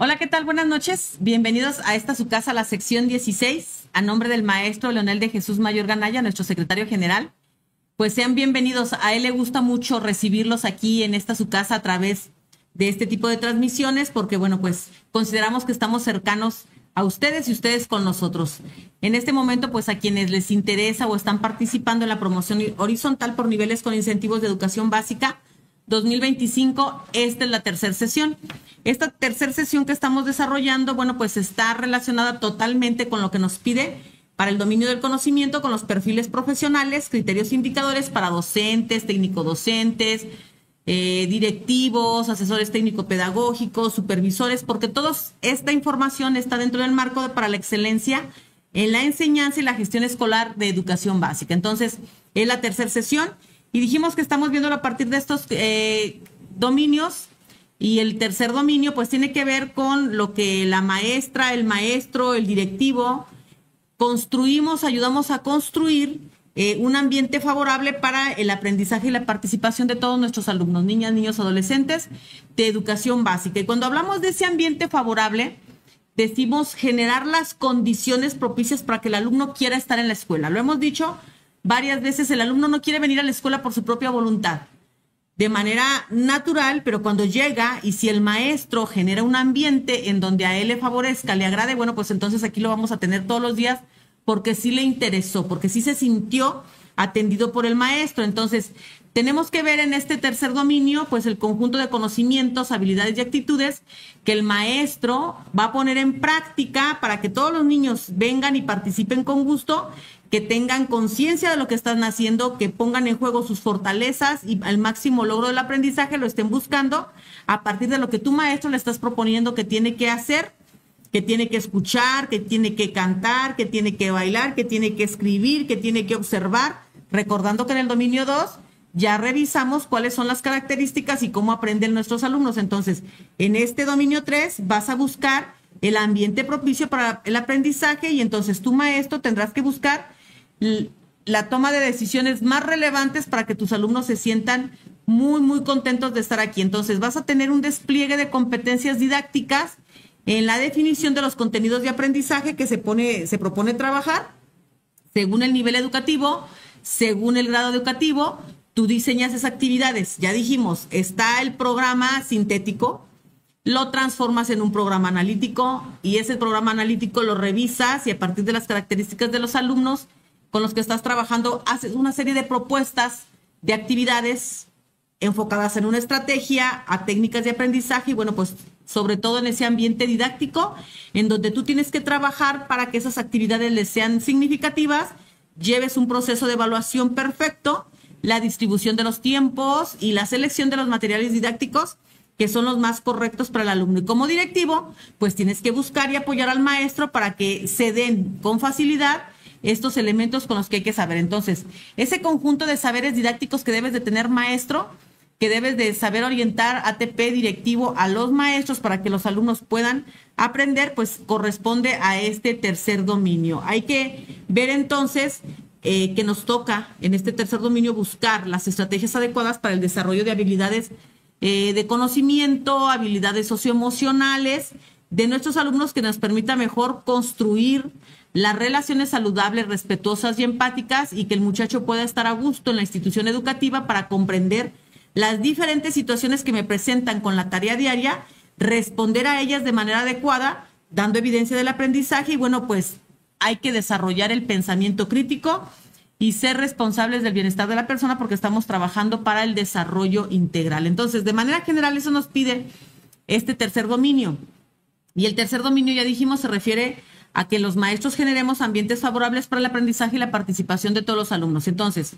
Hola, ¿qué tal? Buenas noches. Bienvenidos a esta su casa, la sección 16, a nombre del maestro Leonel de Jesús Mayor Ganaya, nuestro secretario general. Pues sean bienvenidos. A él le gusta mucho recibirlos aquí en esta su casa a través de este tipo de transmisiones, porque bueno, pues consideramos que estamos cercanos a ustedes y ustedes con nosotros. En este momento, pues a quienes les interesa o están participando en la promoción horizontal por niveles con incentivos de educación básica 2025, esta es la tercera sesión. Esta tercera sesión que estamos desarrollando, bueno, pues está relacionada totalmente con lo que nos pide para el dominio del conocimiento, con los perfiles profesionales, criterios indicadores para docentes, técnico-docentes, directivos, asesores técnico-pedagógicos, supervisores, porque toda esta información está dentro del marco para la excelencia en la enseñanza y la gestión escolar de educación básica. Entonces, es la tercera sesión y dijimos que estamos viéndolo a partir de estos dominios. Y el tercer dominio pues tiene que ver con lo que la maestra, el maestro, el directivo construimos, ayudamos a construir un ambiente favorable para el aprendizaje y la participación de todos nuestros alumnos, niñas, niños, adolescentes de educación básica. Y cuando hablamos de ese ambiente favorable, decimos generar las condiciones propicias para que el alumno quiera estar en la escuela. Lo hemos dicho varias veces, el alumno no quiere venir a la escuela por su propia voluntad, de manera natural, pero cuando llega y si el maestro genera un ambiente en donde a él le favorezca, le agrade, bueno, pues entonces aquí lo vamos a tener todos los días porque sí le interesó, porque sí se sintió atendido por el maestro. Entonces, tenemos que ver en este tercer dominio, pues el conjunto de conocimientos, habilidades y actitudes que el maestro va a poner en práctica para que todos los niños vengan y participen con gusto, que tengan conciencia de lo que están haciendo, que pongan en juego sus fortalezas y al máximo logro del aprendizaje lo estén buscando a partir de lo que tu maestro le estás proponiendo que tiene que hacer, que tiene que escuchar, que tiene que cantar, que tiene que bailar, que tiene que escribir, que tiene que observar, recordando que en el dominio 2 ya revisamos cuáles son las características y cómo aprenden nuestros alumnos. Entonces, en este dominio 3 vas a buscar el ambiente propicio para el aprendizaje y entonces tu maestro tendrás que buscar la toma de decisiones más relevantes para que tus alumnos se sientan muy, muy contentos de estar aquí. Entonces, vas a tener un despliegue de competencias didácticas en la definición de los contenidos de aprendizaje que se propone trabajar según el nivel educativo, según el grado educativo. Tú diseñas esas actividades. Ya dijimos, está el programa sintético, lo transformas en un programa analítico y ese programa analítico lo revisas y a partir de las características de los alumnos con los que estás trabajando, haces una serie de propuestas de actividades enfocadas en una estrategia, a técnicas de aprendizaje y bueno, pues sobre todo en ese ambiente didáctico en donde tú tienes que trabajar para que esas actividades les sean significativas, lleves un proceso de evaluación perfecto, la distribución de los tiempos y la selección de los materiales didácticos que son los más correctos para el alumno. Y como directivo, pues tienes que buscar y apoyar al maestro para que se den con facilidad estos elementos con los que hay que saber. Entonces, ese conjunto de saberes didácticos que debes de tener maestro, que debes de saber orientar ATP directivo a los maestros para que los alumnos puedan aprender, pues corresponde a este tercer dominio. Hay que ver entonces que nos toca en este tercer dominio buscar las estrategias adecuadas para el desarrollo de habilidades de conocimiento, habilidades socioemocionales de nuestros alumnos que nos permita mejor construir las relaciones saludables, respetuosas y empáticas y que el muchacho pueda estar a gusto en la institución educativa para comprender las diferentes situaciones que me presentan con la tarea diaria, responder a ellas de manera adecuada, dando evidencia del aprendizaje y bueno, pues hay que desarrollar el pensamiento crítico y ser responsables del bienestar de la persona porque estamos trabajando para el desarrollo integral. Entonces, de manera general, eso nos pide este tercer dominio. Y el tercer dominio, ya dijimos, se refiere a que los maestros generemos ambientes favorables para el aprendizaje y la participación de todos los alumnos. Entonces,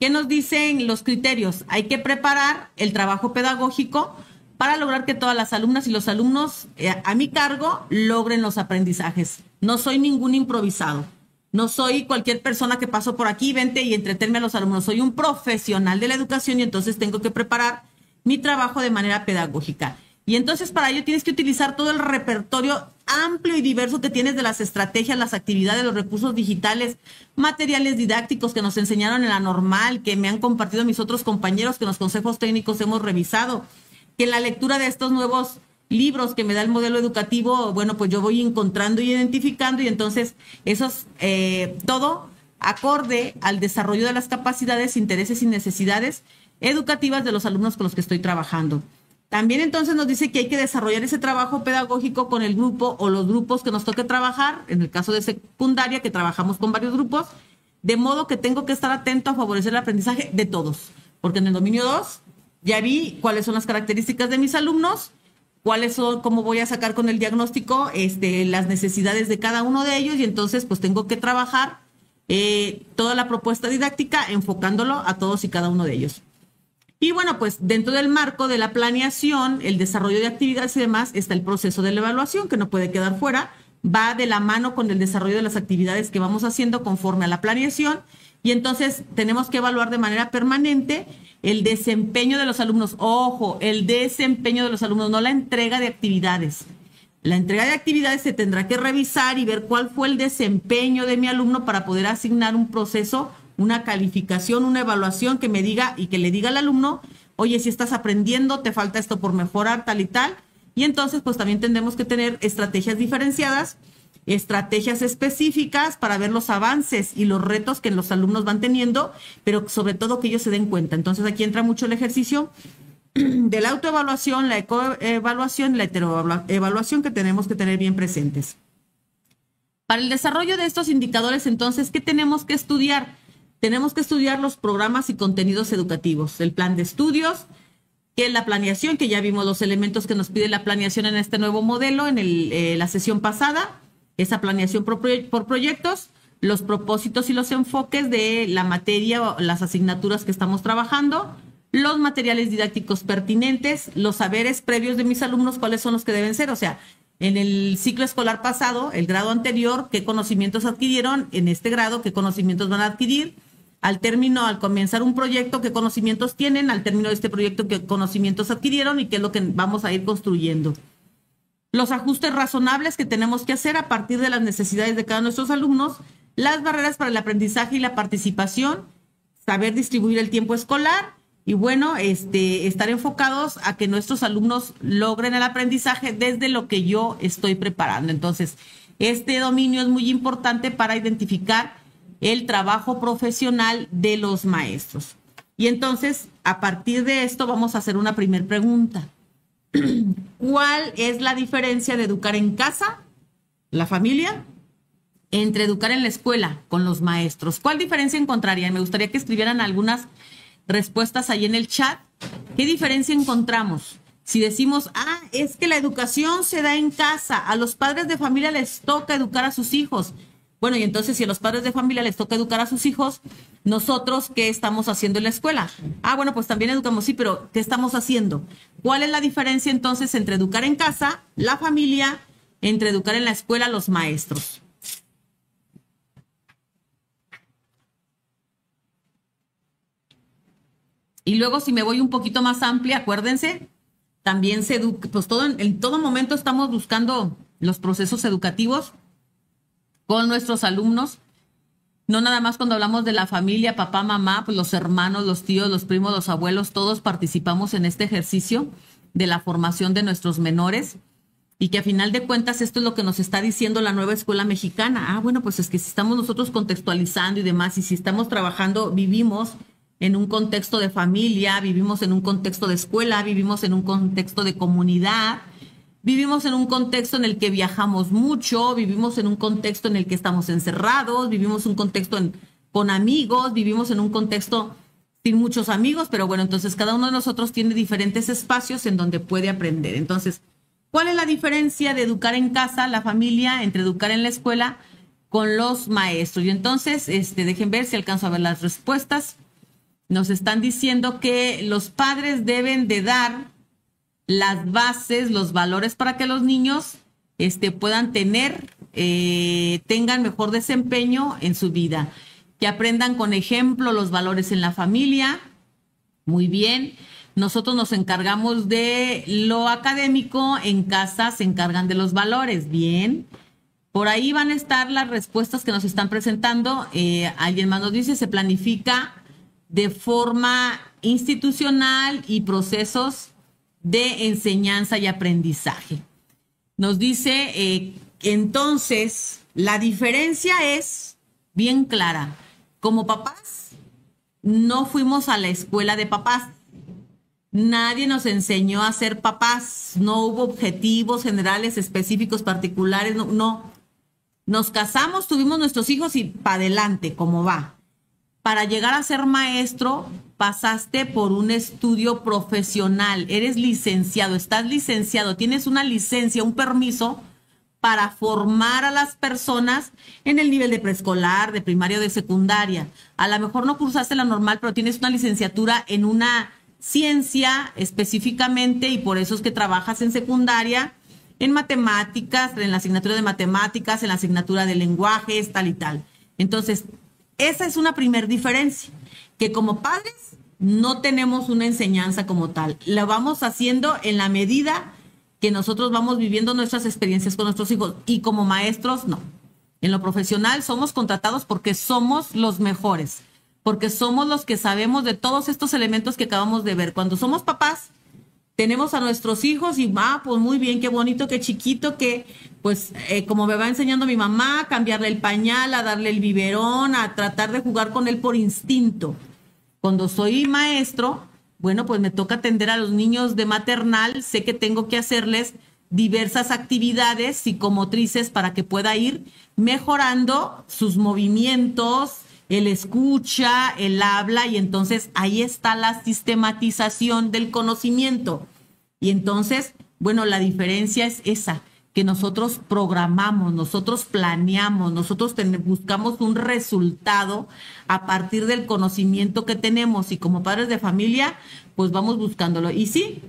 ¿qué nos dicen los criterios? Hay que preparar el trabajo pedagógico para lograr que todas las alumnas y los alumnos a mi cargo logren los aprendizajes. No soy ningún improvisado. No soy cualquier persona que pasó por aquí, vente y entretenme a los alumnos. Soy un profesional de la educación y entonces tengo que preparar mi trabajo de manera pedagógica. Y entonces para ello tienes que utilizar todo el repertorio amplio y diverso que tienes de las estrategias, las actividades, los recursos digitales, materiales didácticos que nos enseñaron en la normal, que me han compartido mis otros compañeros, que en los consejos técnicos hemos revisado, que en la lectura de estos nuevos libros que me da el modelo educativo, bueno, pues yo voy encontrando y identificando y entonces esos, todo acorde al desarrollo de las capacidades, intereses y necesidades educativas de los alumnos con los que estoy trabajando. También entonces nos dice que hay que desarrollar ese trabajo pedagógico con el grupo o los grupos que nos toque trabajar, en el caso de secundaria, que trabajamos con varios grupos, de modo que tengo que estar atento a favorecer el aprendizaje de todos, porque en el dominio 2 ya vi cuáles son las características de mis alumnos, cuáles son, cómo voy a sacar con el diagnóstico las necesidades de cada uno de ellos y entonces pues tengo que trabajar toda la propuesta didáctica enfocándolo a todos y cada uno de ellos. Y bueno, pues dentro del marco de la planeación, el desarrollo de actividades y demás, está el proceso de la evaluación, que no puede quedar fuera, va de la mano con el desarrollo de las actividades que vamos haciendo conforme a la planeación, y entonces tenemos que evaluar de manera permanente el desempeño de los alumnos. Ojo, el desempeño de los alumnos, no la entrega de actividades. La entrega de actividades se tendrá que revisar y ver cuál fue el desempeño de mi alumno para poder asignar un proceso, una calificación, una evaluación que me diga y que le diga al alumno, oye, si estás aprendiendo, te falta esto por mejorar, tal y tal. Y entonces, pues también tendremos que tener estrategias diferenciadas, estrategias específicas para ver los avances y los retos que los alumnos van teniendo, pero sobre todo que ellos se den cuenta. Entonces, aquí entra mucho el ejercicio de la autoevaluación, la ecoevaluación, la heteroevaluación que tenemos que tener bien presentes. Para el desarrollo de estos indicadores, entonces, ¿qué tenemos que estudiar? Tenemos que estudiar los programas y contenidos educativos, el plan de estudios, que es la planeación, que ya vimos los elementos que nos pide la planeación en este nuevo modelo en la sesión pasada, esa planeación por proyectos, los propósitos y los enfoques de la materia o las asignaturas que estamos trabajando, los materiales didácticos pertinentes, los saberes previos de mis alumnos, cuáles son los que deben ser, o sea, en el ciclo escolar pasado, el grado anterior, qué conocimientos adquirieron, en este grado, qué conocimientos van a adquirir, al comenzar un proyecto, qué conocimientos tienen, al término de este proyecto, qué conocimientos adquirieron y qué es lo que vamos a ir construyendo. Los ajustes razonables que tenemos que hacer a partir de las necesidades de cada uno de nuestros alumnos, las barreras para el aprendizaje y la participación, saber distribuir el tiempo escolar y bueno, estar enfocados a que nuestros alumnos logren el aprendizaje desde lo que yo estoy preparando. Entonces, este dominio es muy importante para identificar el trabajo profesional de los maestros. Y entonces, a partir de esto, vamos a hacer una primera pregunta. ¿Cuál es la diferencia de educar en casa, la familia, entre educar en la escuela con los maestros? ¿Cuál diferencia encontrarían? Me gustaría que escribieran algunas respuestas ahí en el chat. ¿Qué diferencia encontramos? Si decimos, es que la educación se da en casa, a los padres de familia les toca educar a sus hijos. Bueno, y entonces si a los padres de familia les toca educar a sus hijos, nosotros, ¿qué estamos haciendo en la escuela? Bueno, pues también educamos, sí, pero ¿qué estamos haciendo? ¿Cuál es la diferencia entonces entre educar en casa, la familia, entre educar en la escuela, los maestros? Y luego, si me voy un poquito más amplia, acuérdense, también se educa, pues en todo momento estamos buscando los procesos educativos con nuestros alumnos. No nada más cuando hablamos de la familia, papá, mamá, pues los hermanos, los tíos, los primos, los abuelos, todos participamos en este ejercicio de la formación de nuestros menores y que a final de cuentas esto es lo que nos está diciendo la nueva escuela mexicana. Bueno, pues es que si estamos nosotros contextualizando y demás y si estamos trabajando, vivimos en un contexto de familia, vivimos en un contexto de escuela, vivimos en un contexto de comunidad, vivimos en un contexto en el que viajamos mucho, vivimos en un contexto en el que estamos encerrados, vivimos un contexto con amigos, vivimos en un contexto sin muchos amigos, pero bueno, entonces cada uno de nosotros tiene diferentes espacios en donde puede aprender. Entonces, ¿cuál es la diferencia de educar en casa, la familia, entre educar en la escuela con los maestros? Y entonces, dejen ver si alcanzo a ver las respuestas. Nos están diciendo que los padres deben de dar las bases, los valores para que los niños puedan tengan mejor desempeño en su vida, que aprendan con ejemplo los valores en la familia. Muy bien. Nosotros nos encargamos de lo académico, en casa se encargan de los valores. Bien. Por ahí van a estar las respuestas que nos están presentando. Alguien más nos dice, se planifica de forma institucional y procesos de enseñanza y aprendizaje. Nos dice, entonces, la diferencia es bien clara. Como papás, no fuimos a la escuela de papás. Nadie nos enseñó a ser papás. No hubo objetivos generales, específicos, particulares. No. Nos casamos, tuvimos nuestros hijos y para adelante, como va. Para llegar a ser maestro, pasaste por un estudio profesional, eres licenciado, estás licenciado, tienes una licencia, un permiso para formar a las personas en el nivel de preescolar, de primaria o de secundaria. A lo mejor no cursaste la normal, pero tienes una licenciatura en una ciencia específicamente y por eso es que trabajas en secundaria, en matemáticas, en la asignatura de matemáticas, en la asignatura de lenguajes, tal y tal. Entonces, esa es una primer diferencia, que como padres no tenemos una enseñanza como tal. La vamos haciendo en la medida que nosotros vamos viviendo nuestras experiencias con nuestros hijos y como maestros no. En lo profesional somos contratados porque somos los mejores, porque somos los que sabemos de todos estos elementos que acabamos de ver. Cuando somos papás, tenemos a nuestros hijos y pues muy bien, qué bonito, qué chiquito, que pues como me va enseñando mi mamá, a cambiarle el pañal, a darle el biberón, a tratar de jugar con él por instinto. Cuando soy maestro, bueno, pues me toca atender a los niños de maternal, sé que tengo que hacerles diversas actividades psicomotrices para que pueda ir mejorando sus movimientos, el escucha, el habla, y entonces ahí está la sistematización del conocimiento. Y entonces, bueno, la diferencia es esa, que nosotros programamos, nosotros planeamos, nosotros buscamos un resultado a partir del conocimiento que tenemos y como padres de familia, pues vamos buscándolo. Y sí,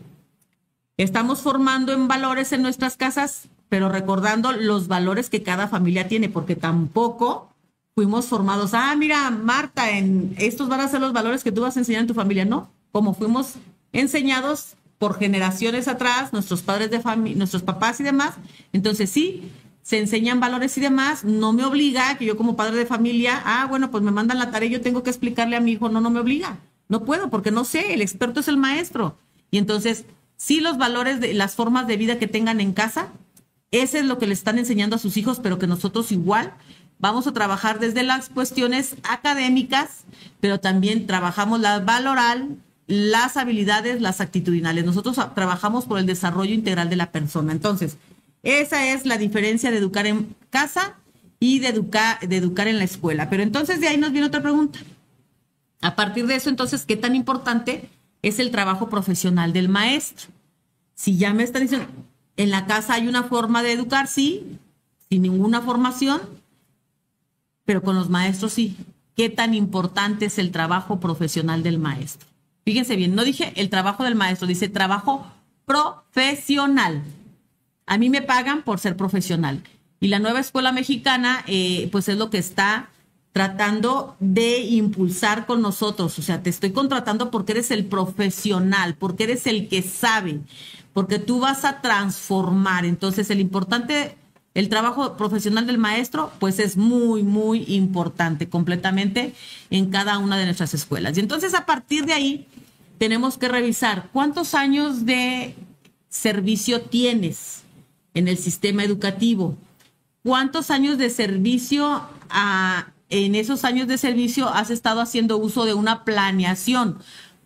estamos formando en valores en nuestras casas, pero recordando los valores que cada familia tiene, porque tampoco fuimos formados, mira, Marta, estos van a ser los valores que tú vas a enseñar en tu familia. No, como fuimos enseñados por generaciones atrás, nuestros padres de familia, nuestros papás y demás, entonces sí, se enseñan valores y demás, no me obliga que yo como padre de familia, bueno, pues me mandan la tarea y yo tengo que explicarle a mi hijo, no me obliga, no puedo porque no sé, el experto es el maestro. Y entonces, sí, los valores, las formas de vida que tengan en casa, ese es lo que le están enseñando a sus hijos, pero que nosotros igual vamos a trabajar desde las cuestiones académicas, pero también trabajamos la valoral, las habilidades, las actitudinales. Nosotros trabajamos por el desarrollo integral de la persona. Entonces, esa es la diferencia de educar en casa y de educar en la escuela. Pero entonces de ahí nos viene otra pregunta. A partir de eso, entonces, ¿qué tan importante es el trabajo profesional del maestro? Si ya me están diciendo, en la casa hay una forma de educar, sí, sin ninguna formación, pero con los maestros sí. ¿Qué tan importante es el trabajo profesional del maestro? Fíjense bien, no dije el trabajo del maestro, dice trabajo profesional. A mí me pagan por ser profesional. Y la nueva escuela mexicana, pues es lo que está tratando de impulsar con nosotros. O sea, te estoy contratando porque eres el profesional, porque eres el que sabe, porque tú vas a transformar. Entonces, el trabajo profesional del maestro, pues es muy, muy importante completamente en cada una de nuestras escuelas. Y entonces, a partir de ahí, tenemos que revisar cuántos años de servicio tienes en el sistema educativo, cuántos años de servicio, en esos años de servicio has estado haciendo uso de una planeación,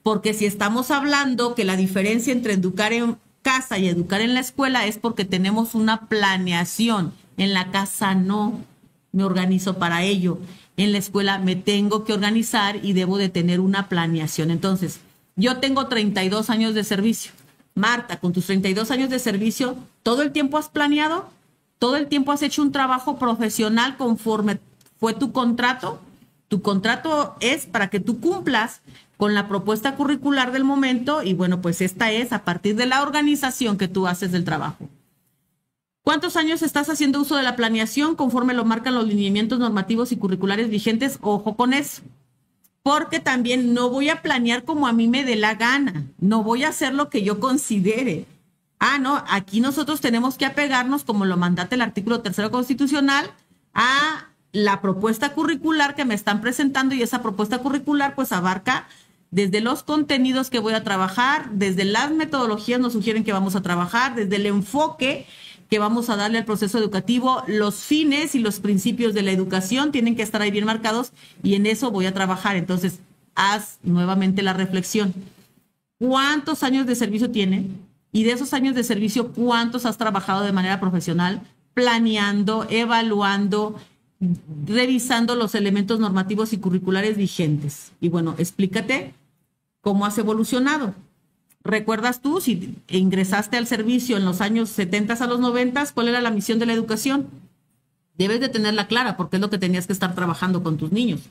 porque si estamos hablando que la diferencia entre educar en casa y educar en la escuela es porque tenemos una planeación. En la casa no me organizo para ello. En la escuela me tengo que organizar y debo de tener una planeación. Entonces, yo tengo 32 años de servicio. Marta, con tus 32 años de servicio, ¿todo el tiempo has planeado? ¿Todo el tiempo has hecho un trabajo profesional conforme fue tu contrato? Tu contrato es para que tú cumplas con la propuesta curricular del momento y bueno, pues esta es a partir de la organización que tú haces del trabajo. ¿Cuántos años estás haciendo uso de la planeación conforme lo marcan los lineamientos normativos y curriculares vigentes? Ojo con eso, porque también no voy a planear como a mí me dé la gana, no voy a hacer lo que yo considere. No, aquí nosotros tenemos que apegarnos, como lo mandata el artículo 3 constitucional, a la propuesta curricular que me están presentando y esa propuesta curricular pues abarca desde los contenidos que voy a trabajar, desde las metodologías nos sugieren que vamos a trabajar, desde el enfoque que vamos a darle al proceso educativo, los fines y los principios de la educación tienen que estar ahí bien marcados y en eso voy a trabajar. Entonces, haz nuevamente la reflexión. ¿Cuántos años de servicio tiene? Y de esos años de servicio, ¿cuántos has trabajado de manera profesional? Planeando, evaluando, revisando los elementos normativos y curriculares vigentes. Y bueno, explícate cómo has evolucionado. ¿Recuerdas tú si ingresaste al servicio en los años 70 a los 90? ¿Cuál era la misión de la educación? Debes de tenerla clara porque es lo que tenías que estar trabajando con tus niños.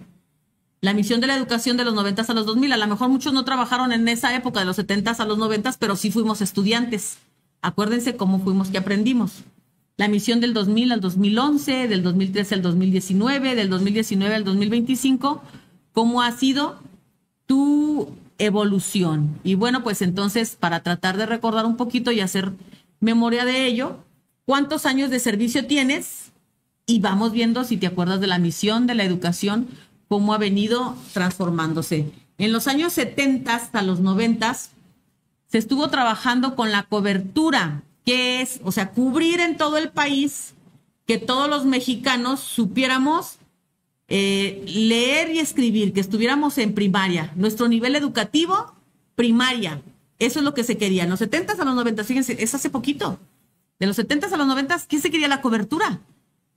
La misión de la educación de los 90 a los 2000, a lo mejor muchos no trabajaron en esa época de los 70 a los 90, pero sí fuimos estudiantes. Acuérdense cómo fuimos que aprendimos. La misión del 2000 al 2011, del 2013 al 2019, del 2019 al 2025, ¿cómo ha sido tu evolución? Y bueno, pues entonces, para tratar de recordar un poquito y hacer memoria de ello, ¿cuántos años de servicio tienes? Y vamos viendo si te acuerdas de la misión de la educación, cómo ha venido transformándose. En los años 70 hasta los 90 se estuvo trabajando con la cobertura, que es, o sea, cubrir en todo el país, que todos los mexicanos supiéramos leer y escribir, que estuviéramos en primaria, nuestro nivel educativo, primaria. Eso es lo que se quería. En los 70 a los 90, fíjense, es hace poquito. De los 70 a los 90, ¿qué se quería? La cobertura.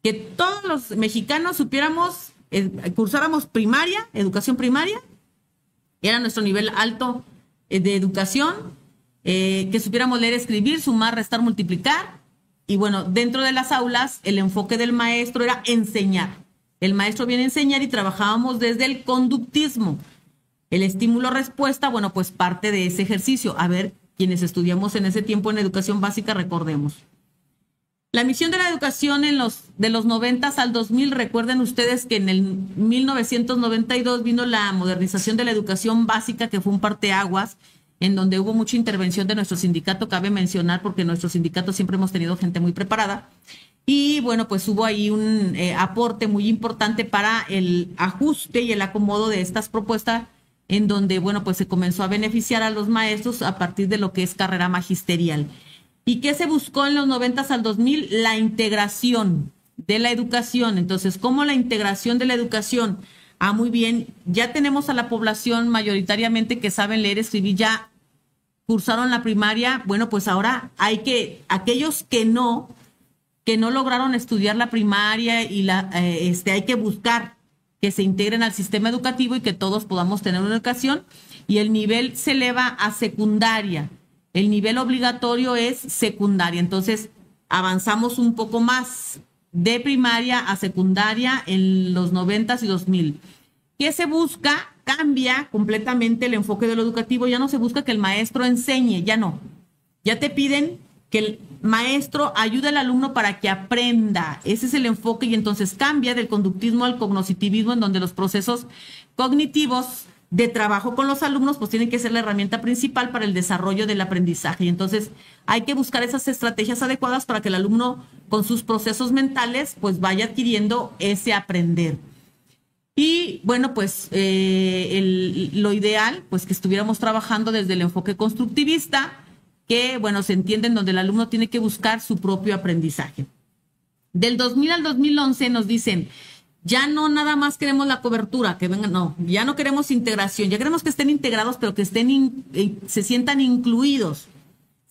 Que todos los mexicanos supiéramos, cursáramos primaria, educación primaria, era nuestro nivel alto de educación, que supiéramos leer, escribir, sumar, restar, multiplicar. Y bueno, dentro de las aulas, el enfoque del maestro era enseñar. El maestro viene a enseñar y trabajábamos desde el conductismo. El estímulo-respuesta, bueno, pues parte de ese ejercicio. A ver, quienes estudiamos en ese tiempo en educación básica, recordemos. La misión de la educación de los 90 al 2000, recuerden ustedes que en el 1992 vino la modernización de la educación básica, que fue un parteaguas, en donde hubo mucha intervención de nuestro sindicato, cabe mencionar, porque nuestro sindicato siempre hemos tenido gente muy preparada. Y bueno, pues hubo ahí un aporte muy importante para el ajuste y el acomodo de estas propuestas, en donde, bueno, pues se comenzó a beneficiar a los maestros a partir de lo que es carrera magisterial. ¿Y qué se buscó en los 90 al 2000? La integración de la educación. Entonces, ¿cómo la integración de la educación? Ah, muy bien, ya tenemos a la población mayoritariamente que saben leer, escribir, ya cursaron la primaria. Bueno, pues ahora aquellos que no lograron estudiar la primaria y hay que buscar que se integren al sistema educativo y que todos podamos tener una educación, y el nivel se eleva a secundaria. El nivel obligatorio es secundaria. Entonces, avanzamos un poco más de primaria a secundaria en los 90 y 2000. ¿Qué se busca? Cambia completamente el enfoque de lo educativo. Ya no se busca que el maestro enseñe, ya no. Ya te piden que el maestro ayude al alumno para que aprenda. Ese es el enfoque, y entonces cambia del conductismo al cognoscitivismo, en donde los procesos cognitivos de trabajo con los alumnos pues tienen que ser la herramienta principal para el desarrollo del aprendizaje. Y entonces hay que buscar esas estrategias adecuadas para que el alumno con sus procesos mentales pues vaya adquiriendo ese aprender. Y bueno, pues lo ideal pues que estuviéramos trabajando desde el enfoque constructivista, que, bueno, se entiende en donde el alumno tiene que buscar su propio aprendizaje. Del 2000 al 2011 nos dicen, ya no nada más queremos la cobertura, que vengan, no, ya no queremos integración, ya queremos que estén integrados, pero que se sientan incluidos.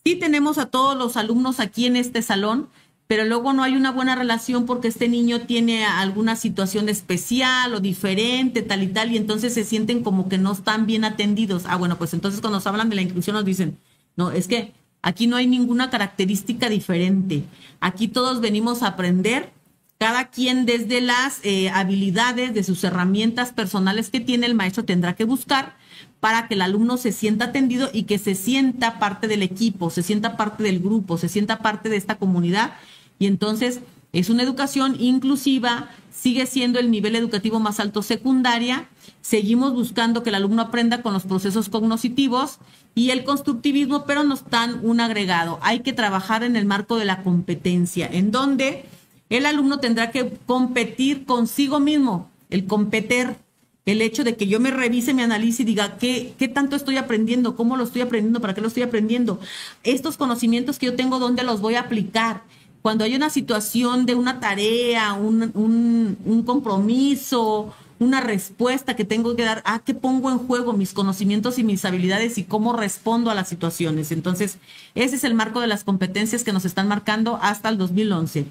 Sí tenemos a todos los alumnos aquí en este salón, pero luego no hay una buena relación porque este niño tiene alguna situación especial o diferente, tal y tal, y entonces se sienten como que no están bien atendidos. Ah, bueno, pues entonces cuando nos hablan de la inclusión nos dicen, no, es que aquí no hay ninguna característica diferente. Aquí todos venimos a aprender, cada quien desde las habilidades, de sus herramientas personales que tiene. El maestro tendrá que buscar para que el alumno se sienta atendido y que se sienta parte del equipo, se sienta parte del grupo, se sienta parte de esta comunidad. Y entonces es una educación inclusiva, sigue siendo el nivel educativo más alto secundaria. Seguimos buscando que el alumno aprenda con los procesos cognitivos y el constructivismo, pero nos dan un agregado. Hay que trabajar en el marco de la competencia, en donde el alumno tendrá que competir consigo mismo, el competir. el hecho de que yo me revise, me analice y diga qué tanto estoy aprendiendo, cómo lo estoy aprendiendo, para qué lo estoy aprendiendo, estos conocimientos que yo tengo, dónde los voy a aplicar. Cuando hay una situación de una tarea, un compromiso, una respuesta que tengo que dar, ¿qué pongo en juego? Mis conocimientos y mis habilidades y cómo respondo a las situaciones. Entonces, ese es el marco de las competencias que nos están marcando hasta el 2011.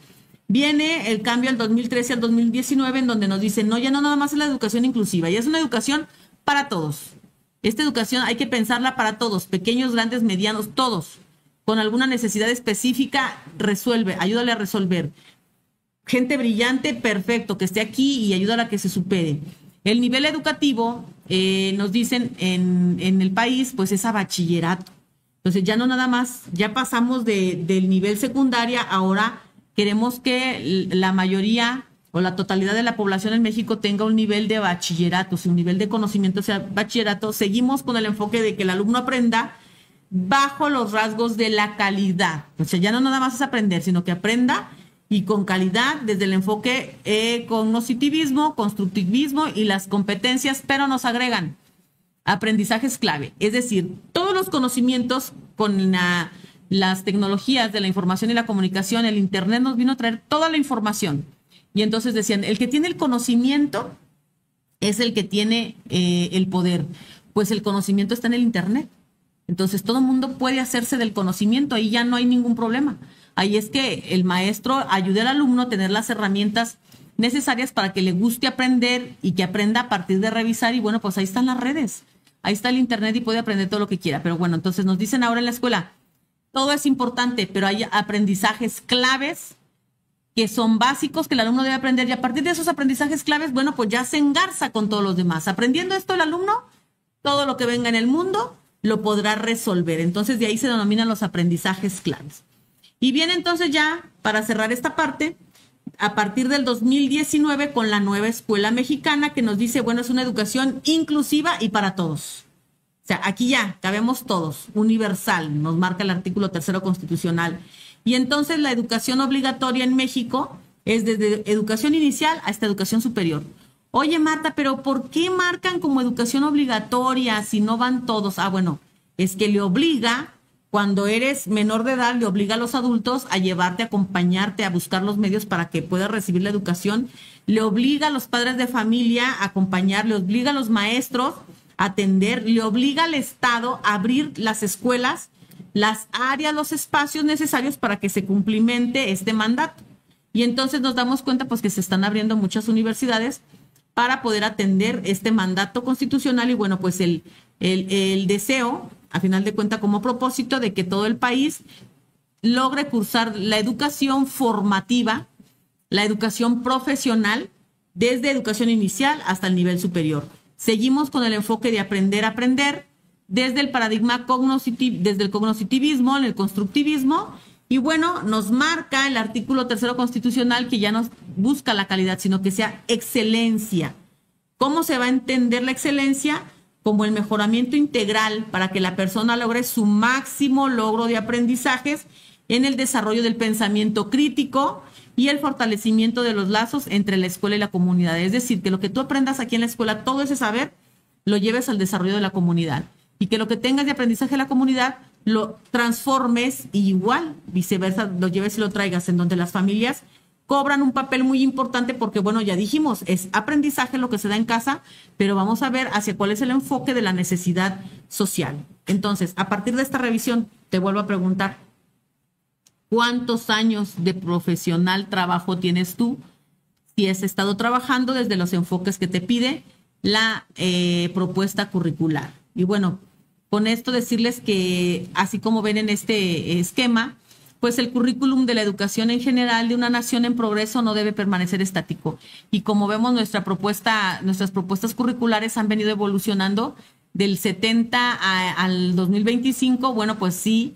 Viene el cambio al 2013 al 2019 en donde nos dicen, no, ya no nada más es la educación inclusiva, ya es una educación para todos. Esta educación hay que pensarla para todos, pequeños, grandes, medianos, todos. Con alguna necesidad específica, resuelve, ayúdale a resolver. Gente brillante, perfecto, que esté aquí y ayúdala a que se supere. El nivel educativo, nos dicen en el país, pues es a bachillerato. Entonces ya no nada más, ya pasamos del nivel secundaria, ahora queremos que la mayoría o la totalidad de la población en México tenga un nivel de bachillerato, un nivel de conocimiento sea bachillerato. Seguimos con el enfoque de que el alumno aprenda bajo los rasgos de la calidad. O sea, ya no nada más es aprender, sino que aprenda y con calidad desde el enfoque cognitivismo, constructivismo y las competencias, pero nos agregan aprendizajes clave. Es decir, todos los conocimientos con las tecnologías de la información y la comunicación, el Internet nos vino a traer toda la información. Y entonces decían, el que tiene el conocimiento es el que tiene el poder. Pues el conocimiento está en el Internet. Entonces todo el mundo puede hacerse del conocimiento, ahí ya no hay ningún problema. Ahí es que el maestro ayude al alumno a tener las herramientas necesarias para que le guste aprender y que aprenda a partir de revisar. Y bueno, pues ahí están las redes, ahí está el Internet y puede aprender todo lo que quiera. Pero bueno, entonces nos dicen ahora en la escuela, todo es importante, pero hay aprendizajes claves que son básicos que el alumno debe aprender. Y a partir de esos aprendizajes claves, bueno, pues ya se engarza con todos los demás. Aprendiendo esto el alumno, todo lo que venga en el mundo lo podrá resolver. Entonces de ahí se denominan los aprendizajes claves. Y viene entonces ya, para cerrar esta parte, a partir del 2019 con la nueva escuela mexicana que nos dice, bueno, es una educación inclusiva y para todos. O sea, aquí ya cabemos todos, universal, nos marca el artículo 3º constitucional. Y entonces la educación obligatoria en México es desde educación inicial hasta educación superior. Oye, Marta, pero ¿por qué marcan como educación obligatoria si no van todos? Bueno, es que le obliga, cuando eres menor de edad, le obliga a los adultos a llevarte, a acompañarte, a buscar los medios para que puedas recibir la educación. Le obliga a los padres de familia a acompañar, le obliga a los maestros a atender, le obliga al Estado a abrir las escuelas, las áreas, los espacios necesarios para que se cumplimente este mandato. Y entonces nos damos cuenta pues que se están abriendo muchas universidades para poder atender este mandato constitucional y bueno, pues el deseo, a final de cuentas, como propósito de que todo el país logre cursar la educación formativa, la educación profesional, desde educación inicial hasta el nivel superior. Seguimos con el enfoque de aprender a aprender, desde el paradigma desde el cognitivismo, el constructivismo, y bueno, nos marca el artículo 3º constitucional que ya no busca la calidad, sino que sea excelencia. ¿Cómo se va a entender la excelencia? Como el mejoramiento integral para que la persona logre su máximo logro de aprendizajes en el desarrollo del pensamiento crítico y el fortalecimiento de los lazos entre la escuela y la comunidad. Es decir, que lo que tú aprendas aquí en la escuela, todo ese saber, lo lleves al desarrollo de la comunidad. Y que lo que tengas de aprendizaje en la comunidad, lo transformes y igual, viceversa, lo lleves y lo traigas, en donde las familias cobran un papel muy importante porque, bueno, ya dijimos, es aprendizaje lo que se da en casa, pero vamos a ver hacia cuál es el enfoque de la necesidad social. Entonces, a partir de esta revisión, te vuelvo a preguntar, ¿cuántos años de profesional trabajo tienes tú? Si has estado trabajando desde los enfoques que te pide la propuesta curricular. Y bueno, con esto decirles que, así como ven en este esquema, pues el currículum de la educación en general de una nación en progreso no debe permanecer estático. Y como vemos, nuestras propuestas curriculares han venido evolucionando del 70 al 2025. Bueno, pues sí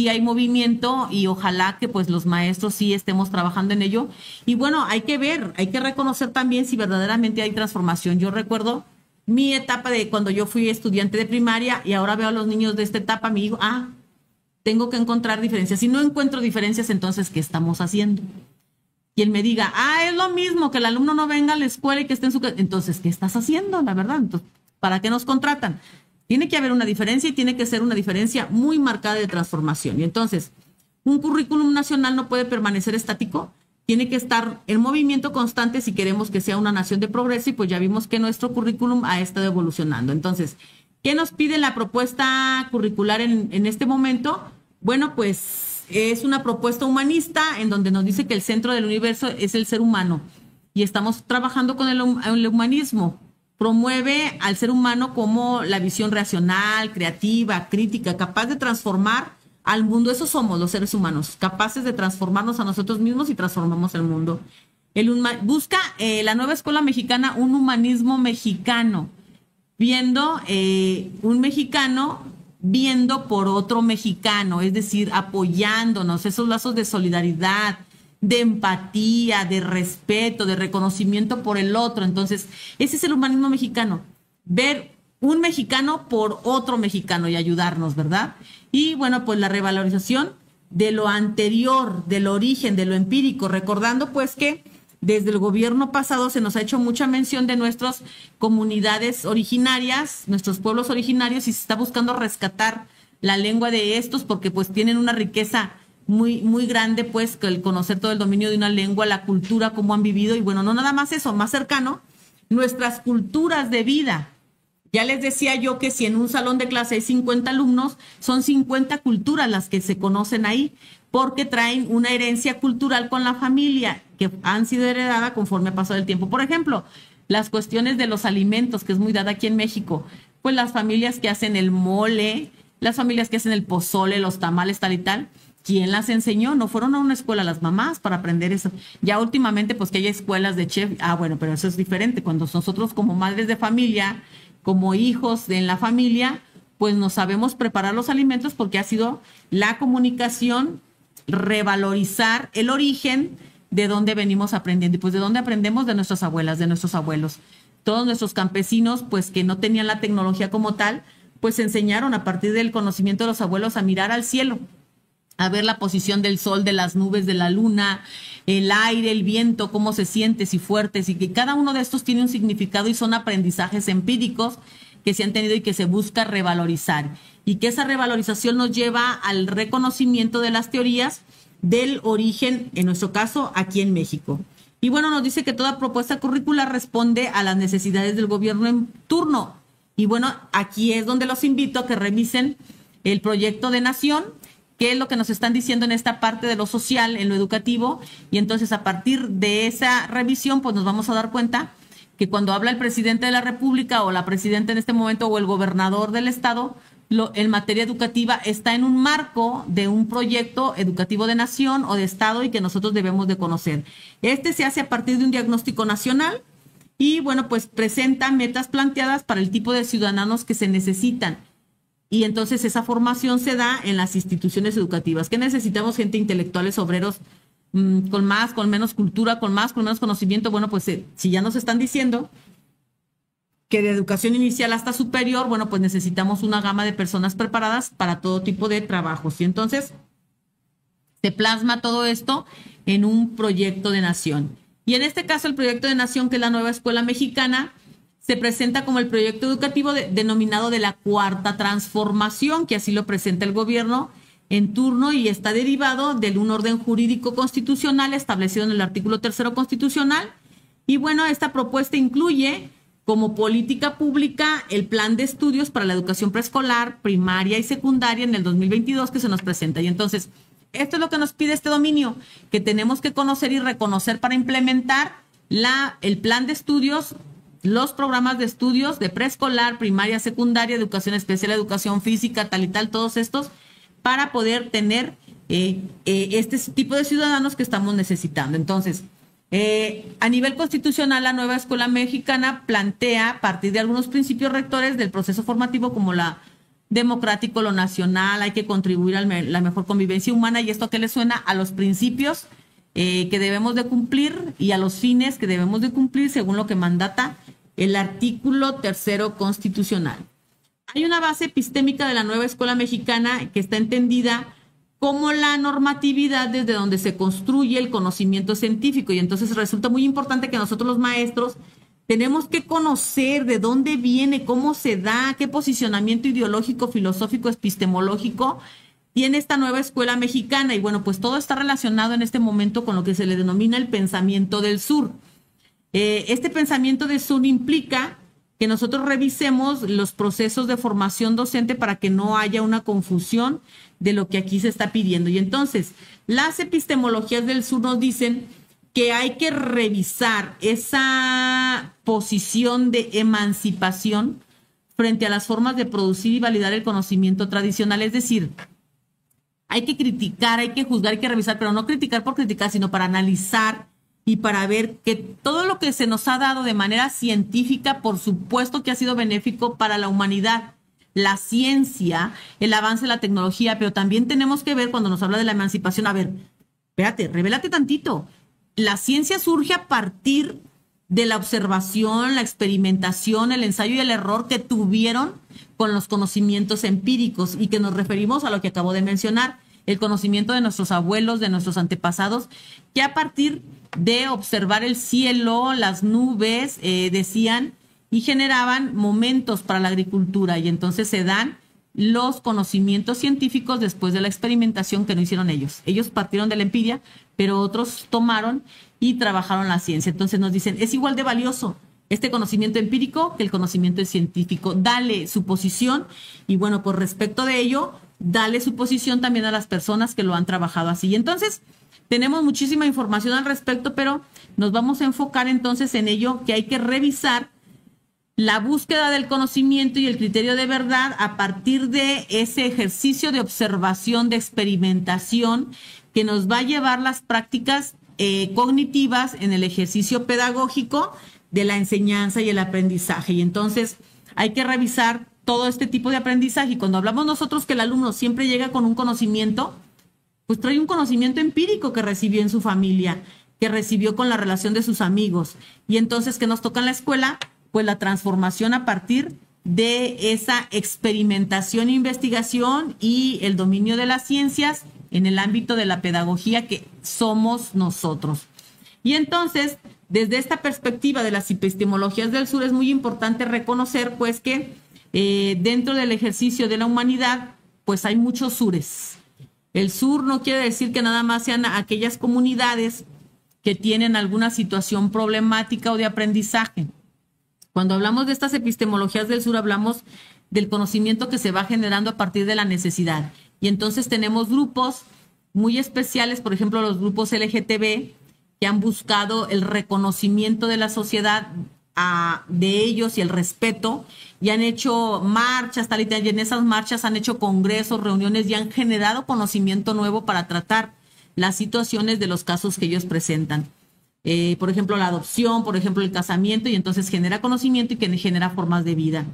hay movimiento y ojalá que pues los maestros sí estemos trabajando en ello. Y bueno, hay que ver, hay que reconocer también si verdaderamente hay transformación. Yo recuerdo mi etapa de cuando yo fui estudiante de primaria y ahora veo a los niños de esta etapa, me digo, tengo que encontrar diferencias. Si no encuentro diferencias, entonces, ¿qué estamos haciendo? quien me diga, es lo mismo que el alumno no venga a la escuela y que esté en su casa. Entonces, ¿qué estás haciendo? La verdad, entonces, ¿para qué nos contratan? Tiene que haber una diferencia y tiene que ser una diferencia muy marcada de transformación. Y entonces, un currículum nacional no puede permanecer estático, tiene que estar en movimiento constante si queremos que sea una nación de progreso, y pues ya vimos que nuestro currículum ha estado evolucionando. Entonces, ¿qué nos pide la propuesta curricular en este momento? Bueno, pues es una propuesta humanista en donde nos dice que el centro del universo es el ser humano y estamos trabajando con el humanismo. Promueve al ser humano como la visión racional, creativa, crítica, capaz de transformar al mundo. Eso somos los seres humanos, capaces de transformarnos a nosotros mismos y transformamos el mundo. Busca la nueva escuela mexicana un humanismo mexicano, viendo un mexicano viendo por otro mexicano, es decir, apoyándonos, esos lazos de solidaridad, de empatía, de respeto, de reconocimiento por el otro. Entonces, ese es el humanismo mexicano, ver un mexicano por otro mexicano y ayudarnos, ¿verdad? Y bueno, pues la revalorización de lo anterior, del origen, de lo empírico, recordando pues que desde el gobierno pasado se nos ha hecho mucha mención de nuestras comunidades originarias, nuestros pueblos originarios, y se está buscando rescatar la lengua de estos porque pues tienen una riqueza muy, muy grande, pues, que el conocer todo el dominio de una lengua, la cultura, cómo han vivido, y bueno, no nada más eso, más cercano, nuestras culturas de vida. Ya les decía yo que si en un salón de clase hay 50 alumnos, son 50 culturas las que se conocen ahí, porque traen una herencia cultural con la familia que han sido heredadas conforme ha pasado el tiempo. Por ejemplo, las cuestiones de los alimentos, que es muy dada aquí en México, pues las familias que hacen el mole, las familias que hacen el pozole, los tamales, tal y tal, ¿quién las enseñó? No fueron a una escuela las mamás para aprender eso. Ya últimamente, pues que hay escuelas de chef, bueno, pero eso es diferente. Cuando nosotros como madres de familia, como hijos en la familia, pues no sabemos preparar los alimentos porque ha sido la comunicación, revalorizar el origen de dónde venimos aprendiendo. Y pues de dónde aprendemos, de nuestras abuelas, de nuestros abuelos. Todos nuestros campesinos, pues que no tenían la tecnología como tal, pues enseñaron a partir del conocimiento de los abuelos a mirar al cielo, a ver la posición del sol, de las nubes, de la luna, el aire, el viento, cómo se siente, si fuertes, y que cada uno de estos tiene un significado y son aprendizajes empíricos que se han tenido y que se busca revalorizar. Y que esa revalorización nos lleva al reconocimiento de las teorías del origen, en nuestro caso, aquí en México. Y bueno, nos dice que toda propuesta curricular responde a las necesidades del gobierno en turno. Y bueno, aquí es donde los invito a que revisen el proyecto de nación, qué es lo que nos están diciendo en esta parte de lo social, en lo educativo, y entonces a partir de esa revisión, pues nos vamos a dar cuenta que cuando habla el presidente de la República o la presidenta en este momento o el gobernador del estado, en materia educativa está en un marco de un proyecto educativo de nación o de estado y que nosotros debemos de conocer. Este se hace a partir de un diagnóstico nacional y bueno, pues presenta metas planteadas para el tipo de ciudadanos que se necesitan. Y entonces esa formación se da en las instituciones educativas. ¿Qué necesitamos? Gente, intelectuales, obreros, con más, con menos cultura, con menos conocimiento. Bueno, pues si ya nos están diciendo que de educación inicial hasta superior, bueno, pues necesitamos una gama de personas preparadas para todo tipo de trabajos. Y entonces se plasma todo esto en un proyecto de nación. Y en este caso el proyecto de nación, que es la nueva escuela mexicana, se presenta como el proyecto educativo denominado de la Cuarta Transformación, que así lo presenta el gobierno en turno y está derivado de un orden jurídico constitucional establecido en el artículo 3º constitucional. Y bueno, esta propuesta incluye como política pública el plan de estudios para la educación preescolar, primaria y secundaria en el 2022 que se nos presenta. Y entonces, esto es lo que nos pide este dominio, que tenemos que conocer y reconocer para implementar el plan de estudios, los programas de estudios de preescolar, primaria, secundaria, educación especial, educación física, tal y tal, todos estos, para poder tener este tipo de ciudadanos que estamos necesitando. Entonces, a nivel constitucional, la nueva escuela mexicana plantea, a partir de algunos principios rectores del proceso formativo, como la democrático, lo nacional, hay que contribuir a la mejor convivencia humana, y esto que le suena a los principios que debemos de cumplir y a los fines que debemos de cumplir según lo que mandata el artículo 3º constitucional. Hay una base epistémica de la nueva escuela mexicana que está entendida como la normatividad desde donde se construye el conocimiento científico. Y entonces resulta muy importante que nosotros los maestros tenemos que conocer de dónde viene, cómo se da, qué posicionamiento ideológico, filosófico, epistemológico tiene esta nueva escuela mexicana. Y bueno, pues todo está relacionado en este momento con lo que se le denomina el pensamiento del sur. Este pensamiento del sur implica que nosotros revisemos los procesos de formación docente para que no haya una confusión de lo que aquí se está pidiendo. Y entonces, las epistemologías del sur nos dicen que hay que revisar esa posición de emancipación frente a las formas de producir y validar el conocimiento tradicional. Es decir, hay que criticar, hay que juzgar, hay que revisar, pero no criticar por criticar, sino para analizar y para ver que todo lo que se nos ha dado de manera científica, por supuesto que ha sido benéfico para la humanidad, la ciencia, el avance de la tecnología, pero también tenemos que ver cuando nos habla de la emancipación, a ver, espérate, revélate tantito. La ciencia surge a partir de la observación, la experimentación, el ensayo y el error que tuvieron con los conocimientos empíricos, y que nos referimos a lo que acabo de mencionar, el conocimiento de nuestros abuelos, de nuestros antepasados, que a partir de observar el cielo, las nubes, decían, y generaban momentos para la agricultura, y entonces se dan los conocimientos científicos después de la experimentación que no hicieron ellos. Ellos partieron de la empiria, pero otros tomaron y trabajaron la ciencia. Entonces nos dicen, es igual de valioso este conocimiento empírico que el conocimiento científico. Dale su posición, y bueno, por respecto de ello, dale su posición también a las personas que lo han trabajado así. Y entonces, tenemos muchísima información al respecto, pero nos vamos a enfocar entonces en ello, que hay que revisar la búsqueda del conocimiento y el criterio de verdad a partir de ese ejercicio de observación, de experimentación, que nos va a llevar las prácticas cognitivas en el ejercicio pedagógico de la enseñanza y el aprendizaje. Y entonces hay que revisar todo este tipo de aprendizaje. Y cuando hablamos nosotros que el alumno siempre llega con un conocimiento, pues trae un conocimiento empírico que recibió en su familia, que recibió con la relación de sus amigos. Y entonces, ¿qué nos toca en la escuela? Pues la transformación a partir de esa experimentación e investigación y el dominio de las ciencias en el ámbito de la pedagogía que somos nosotros. Y entonces, desde esta perspectiva de las epistemologías del sur, es muy importante reconocer pues que dentro del ejercicio de la humanidad, pues hay muchos sures. El sur no quiere decir que nada más sean aquellas comunidades que tienen alguna situación problemática o de aprendizaje. Cuando hablamos de estas epistemologías del sur, hablamos del conocimiento que se va generando a partir de la necesidad. Y entonces tenemos grupos muy especiales, por ejemplo, los grupos LGTB, que han buscado el reconocimiento de la sociedad de ellos y el respeto, y han hecho marchas, tal y tal, y en esas marchas han hecho congresos, reuniones, y han generado conocimiento nuevo para tratar las situaciones de los casos que ellos presentan. Por ejemplo, la adopción, por ejemplo, el casamiento, y entonces genera conocimiento y que genera formas de vida.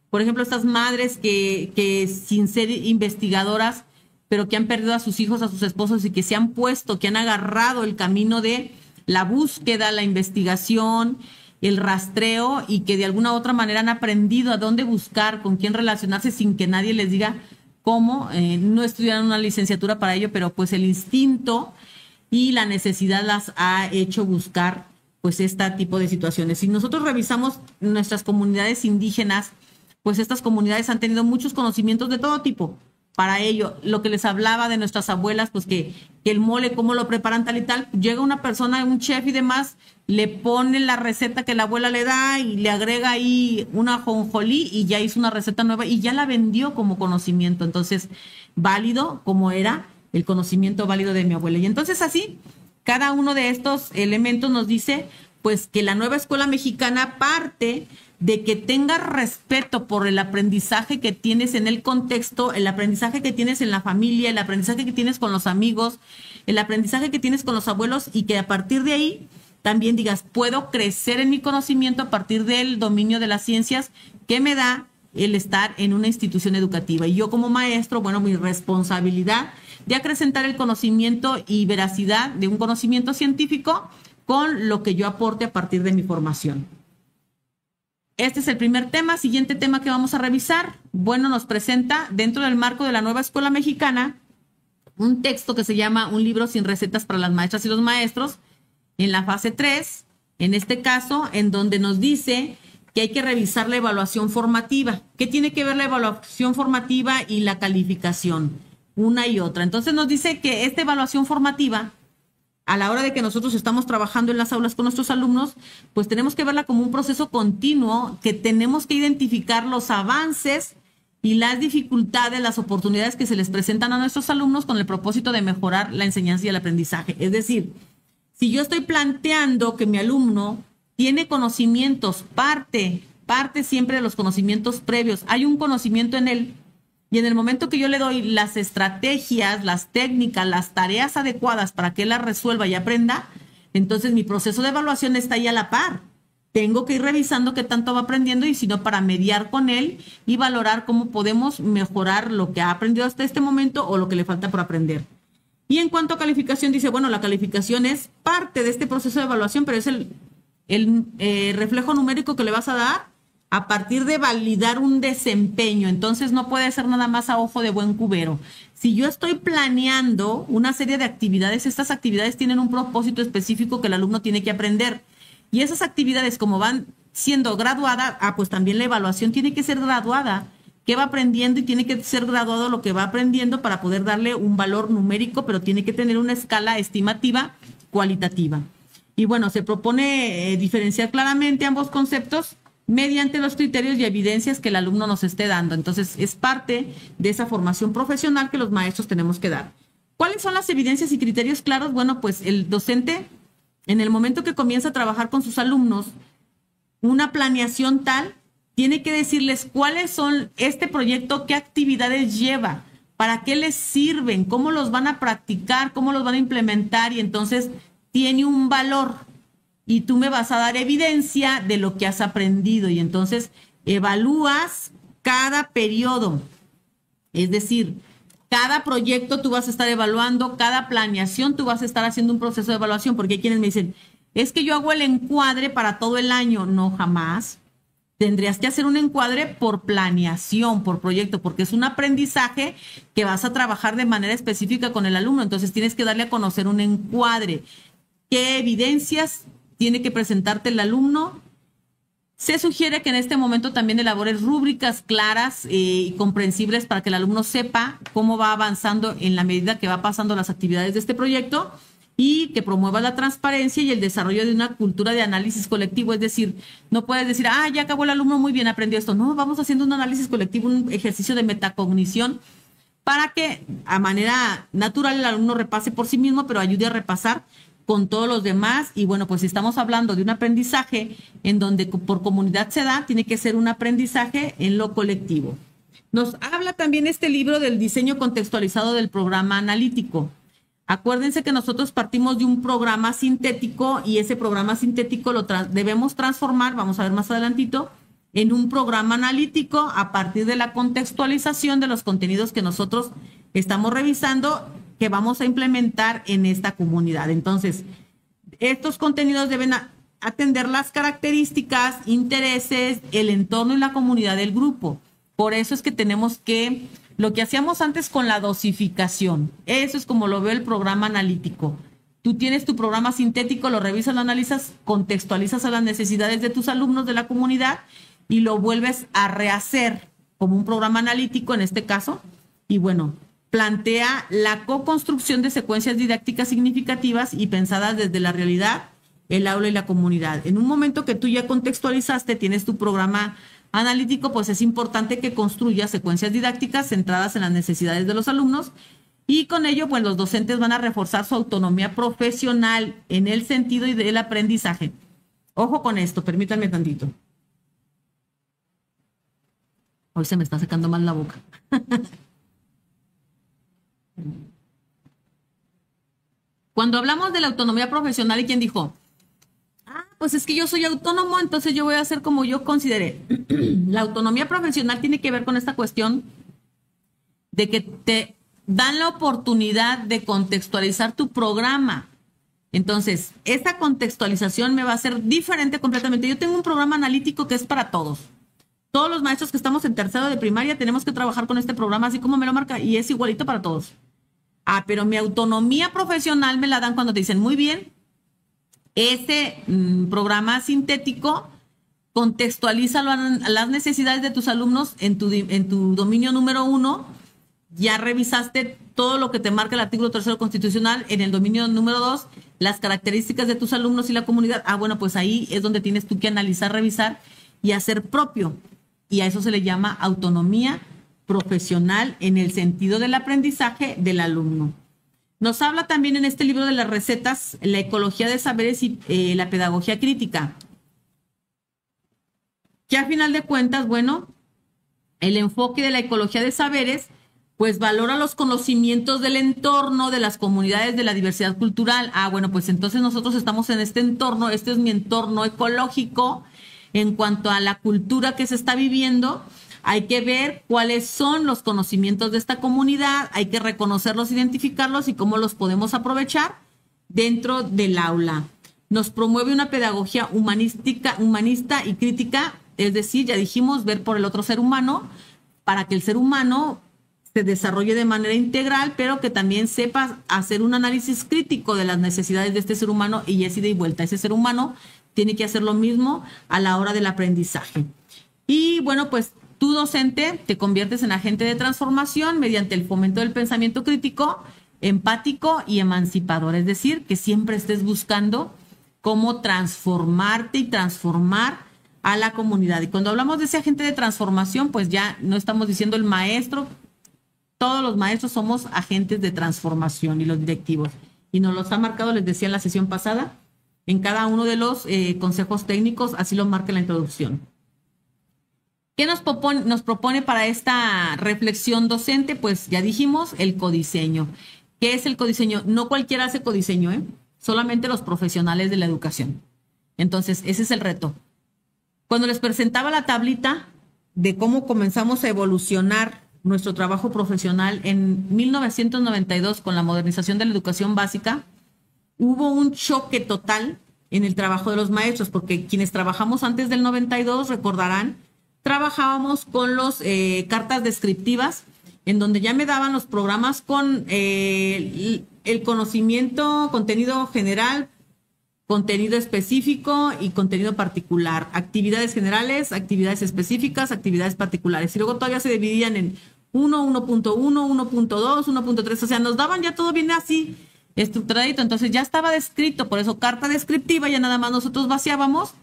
Por ejemplo, estas madres que sin ser investigadoras, pero que han perdido a sus hijos, a sus esposos, y que se han puesto, que han agarrado el camino de la búsqueda, la investigación, el rastreo, y que de alguna u otra manera han aprendido a dónde buscar, con quién relacionarse sin que nadie les diga cómo. No estudiaron una licenciatura para ello, pero pues el instinto y la necesidad las ha hecho buscar pues este tipo de situaciones. Si nosotros revisamos nuestras comunidades indígenas, pues estas comunidades han tenido muchos conocimientos de todo tipo. Para ello, lo que les hablaba de nuestras abuelas, pues que el mole, cómo lo preparan tal y tal, llega una persona, un chef y demás, le pone la receta que la abuela le da y le agrega ahí una ajonjolí y ya hizo una receta nueva y ya la vendió como conocimiento. Entonces, válido como era el conocimiento válido de mi abuela. Y entonces así, cada uno de estos elementos nos dice, pues que la nueva escuela mexicana parte de que tengas respeto por el aprendizaje que tienes en el contexto, el aprendizaje que tienes en la familia, el aprendizaje que tienes con los amigos, el aprendizaje que tienes con los abuelos, y que a partir de ahí también digas, puedo crecer en mi conocimiento a partir del dominio de las ciencias que me da el estar en una institución educativa. Y yo como maestro, bueno, mi responsabilidad de acrecentar el conocimiento y veracidad de un conocimiento científico con lo que yo aporte a partir de mi formación. Este es el primer tema. Siguiente tema que vamos a revisar. Bueno, nos presenta dentro del marco de la nueva escuela mexicana un texto que se llama Un libro sin recetas para las maestras y los maestros, en la fase 3, en este caso, en donde nos dice que hay que revisar la evaluación formativa. ¿Qué tiene que ver la evaluación formativa y la calificación? Una y otra. Entonces nos dice que esta evaluación formativa, a la hora de que nosotros estamos trabajando en las aulas con nuestros alumnos, pues tenemos que verla como un proceso continuo, que tenemos que identificar los avances y las dificultades, las oportunidades que se les presentan a nuestros alumnos con el propósito de mejorar la enseñanza y el aprendizaje. Es decir, si yo estoy planteando que mi alumno tiene conocimientos, parte siempre de los conocimientos previos, hay un conocimiento en él, y en el momento que yo le doy las estrategias, las técnicas, las tareas adecuadas para que él las resuelva y aprenda, entonces mi proceso de evaluación está ahí a la par. Tengo que ir revisando qué tanto va aprendiendo y si no, para mediar con él y valorar cómo podemos mejorar lo que ha aprendido hasta este momento o lo que le falta por aprender. Y en cuanto a calificación, dice, bueno, la calificación es parte de este proceso de evaluación, pero es el reflejo numérico que le vas a dar a partir de validar un desempeño. Entonces no puede ser nada más a ojo de buen cubero. Si yo estoy planeando una serie de actividades, estas actividades tienen un propósito específico que el alumno tiene que aprender. Y esas actividades, como van siendo graduadas, pues también la evaluación tiene que ser graduada. ¿Qué va aprendiendo? Y tiene que ser graduado lo que va aprendiendo para poder darle un valor numérico, pero tiene que tener una escala estimativa cualitativa. Y bueno, se propone diferenciar claramente ambos conceptos mediante los criterios y evidencias que el alumno nos esté dando. Entonces, es parte de esa formación profesional que los maestros tenemos que dar. ¿Cuáles son las evidencias y criterios claros? Bueno, pues el docente, en el momento que comienza a trabajar con sus alumnos, una planeación tal, tiene que decirles cuáles son este proyecto, qué actividades lleva, para qué les sirven, cómo los van a practicar, cómo los van a implementar, y entonces tiene un valor y tú me vas a dar evidencia de lo que has aprendido, y entonces evalúas cada periodo. Es decir, cada proyecto tú vas a estar evaluando, cada planeación tú vas a estar haciendo un proceso de evaluación, porque hay quienes me dicen, es que yo hago el encuadre para todo el año. No, jamás. Tendrías que hacer un encuadre por planeación, por proyecto, porque es un aprendizaje que vas a trabajar de manera específica con el alumno. Entonces tienes que darle a conocer un encuadre. ¿Qué evidencias tiene que presentarte el alumno? Se sugiere que en este momento también elabores rúbricas claras y comprensibles para que el alumno sepa cómo va avanzando en la medida que va pasando las actividades de este proyecto, y que promueva la transparencia y el desarrollo de una cultura de análisis colectivo. Es decir, no puedes decir, ya acabó el alumno, muy bien, aprendió esto. No, vamos haciendo un análisis colectivo, un ejercicio de metacognición para que a manera natural el alumno repase por sí mismo, pero ayude a repasar con todos los demás. Y bueno, pues si estamos hablando de un aprendizaje en donde por comunidad se da, tiene que ser un aprendizaje en lo colectivo. Nos habla también este libro del diseño contextualizado del programa analítico. Acuérdense que nosotros partimos de un programa sintético, y ese programa sintético lo debemos transformar, vamos a ver más adelantito, en un programa analítico a partir de la contextualización de los contenidos que nosotros estamos revisando, que vamos a implementar en esta comunidad. Entonces, estos contenidos deben atender las características, intereses, el entorno y la comunidad del grupo. Por eso es que tenemos que, lo que hacíamos antes con la dosificación, eso es como lo veo el programa analítico. Tú tienes tu programa sintético, lo revisas, lo analizas, contextualizas a las necesidades de tus alumnos de la comunidad y lo vuelves a rehacer como un programa analítico en este caso. Y bueno, plantea la co-construcción de secuencias didácticas significativas y pensadas desde la realidad, el aula y la comunidad. En un momento que tú ya contextualizaste, tienes tu programa analítico, pues es importante que construya secuencias didácticas centradas en las necesidades de los alumnos, y con ello pues los docentes van a reforzar su autonomía profesional en el sentido y del aprendizaje. Ojo con esto, permítanme tantito. Hoy se me está secando más la boca. Cuando hablamos de la autonomía profesional, ¿y quién dijo? Pues es que yo soy autónomo, entonces yo voy a hacer como yo considere. La autonomía profesional tiene que ver con esta cuestión de que te dan la oportunidad de contextualizar tu programa. Entonces, esta contextualización me va a ser diferente completamente. Yo tengo un programa analítico que es para todos. Todos los maestros que estamos en tercero de primaria tenemos que trabajar con este programa, así como me lo marca, y es igualito para todos. Ah, pero mi autonomía profesional me la dan cuando te dicen, muy bien, este programa sintético contextualízalo a las necesidades de tus alumnos en tu dominio número 1. Ya revisaste todo lo que te marca el artículo 3º constitucional en el dominio número 2, las características de tus alumnos y la comunidad. Ah, bueno, pues ahí es donde tienes tú que analizar, revisar y hacer propio. Y a eso se le llama autonomía profesional en el sentido del aprendizaje del alumno. Nos habla también en este libro de las recetas, la ecología de saberes y la pedagogía crítica. Que a final de cuentas, bueno, el enfoque de la ecología de saberes, pues valora los conocimientos del entorno, de las comunidades, de la diversidad cultural. Ah, bueno, pues entonces nosotros estamos en este entorno, este es mi entorno ecológico en cuanto a la cultura que se está viviendo. Hay que ver cuáles son los conocimientos de esta comunidad, hay que reconocerlos, identificarlos y cómo los podemos aprovechar dentro del aula. Nos promueve una pedagogía humanista y crítica, es decir, ya dijimos, ver por el otro ser humano, para que el ser humano se desarrolle de manera integral, pero que también sepa hacer un análisis crítico de las necesidades de este ser humano y es ida y vuelta. Ese ser humano tiene que hacer lo mismo a la hora del aprendizaje. Y bueno, pues tú, docente, te conviertes en agente de transformación mediante el fomento del pensamiento crítico, empático y emancipador. Es decir, que siempre estés buscando cómo transformarte y transformar a la comunidad. Y cuando hablamos de ese agente de transformación, pues ya no estamos diciendo el maestro. Todos los maestros somos agentes de transformación y los directivos. Y nos los ha marcado, les decía en la sesión pasada, en cada uno de los consejos técnicos, así lo marca en la introducción. ¿Qué nos propone para esta reflexión docente? Pues ya dijimos, el codiseño. ¿Qué es el codiseño? No cualquiera hace codiseño, solamente los profesionales de la educación. Entonces, ese es el reto. Cuando les presentaba la tablita de cómo comenzamos a evolucionar nuestro trabajo profesional en 1992 con la modernización de la educación básica, hubo un choque total en el trabajo de los maestros, porque quienes trabajamos antes del 92 recordarán, trabajábamos con los cartas descriptivas, en donde ya me daban los programas con el conocimiento, contenido general, contenido específico y contenido particular, actividades generales, actividades específicas, actividades particulares. Y luego todavía se dividían en 1.1, 1.2, 1.3, o sea, nos daban ya todo bien así estructuradito, entonces ya estaba descrito, por eso carta descriptiva, ya nada más nosotros vaciábamos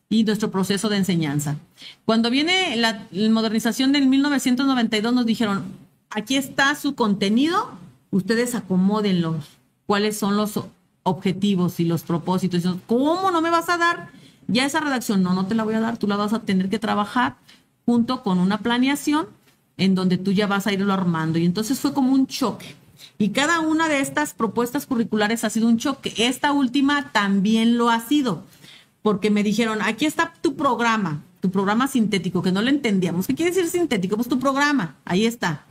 y nuestro proceso de enseñanza. Cuando viene la modernización del 1992 nos dijeron, aquí está su contenido, ustedes acomódenlos, cuáles son los objetivos y los propósitos. ¿Cómo no me vas a dar ya esa redacción? No, no te la voy a dar, tú la vas a tener que trabajar junto con una planeación en donde tú ya vas a irlo armando. Y entonces fue como un choque. Y cada una de estas propuestas curriculares ha sido un choque. Esta última también lo ha sido, porque me dijeron, aquí está tu programa sintético, que no lo entendíamos. ¿Qué quiere decir sintético? Pues tu programa, ahí está.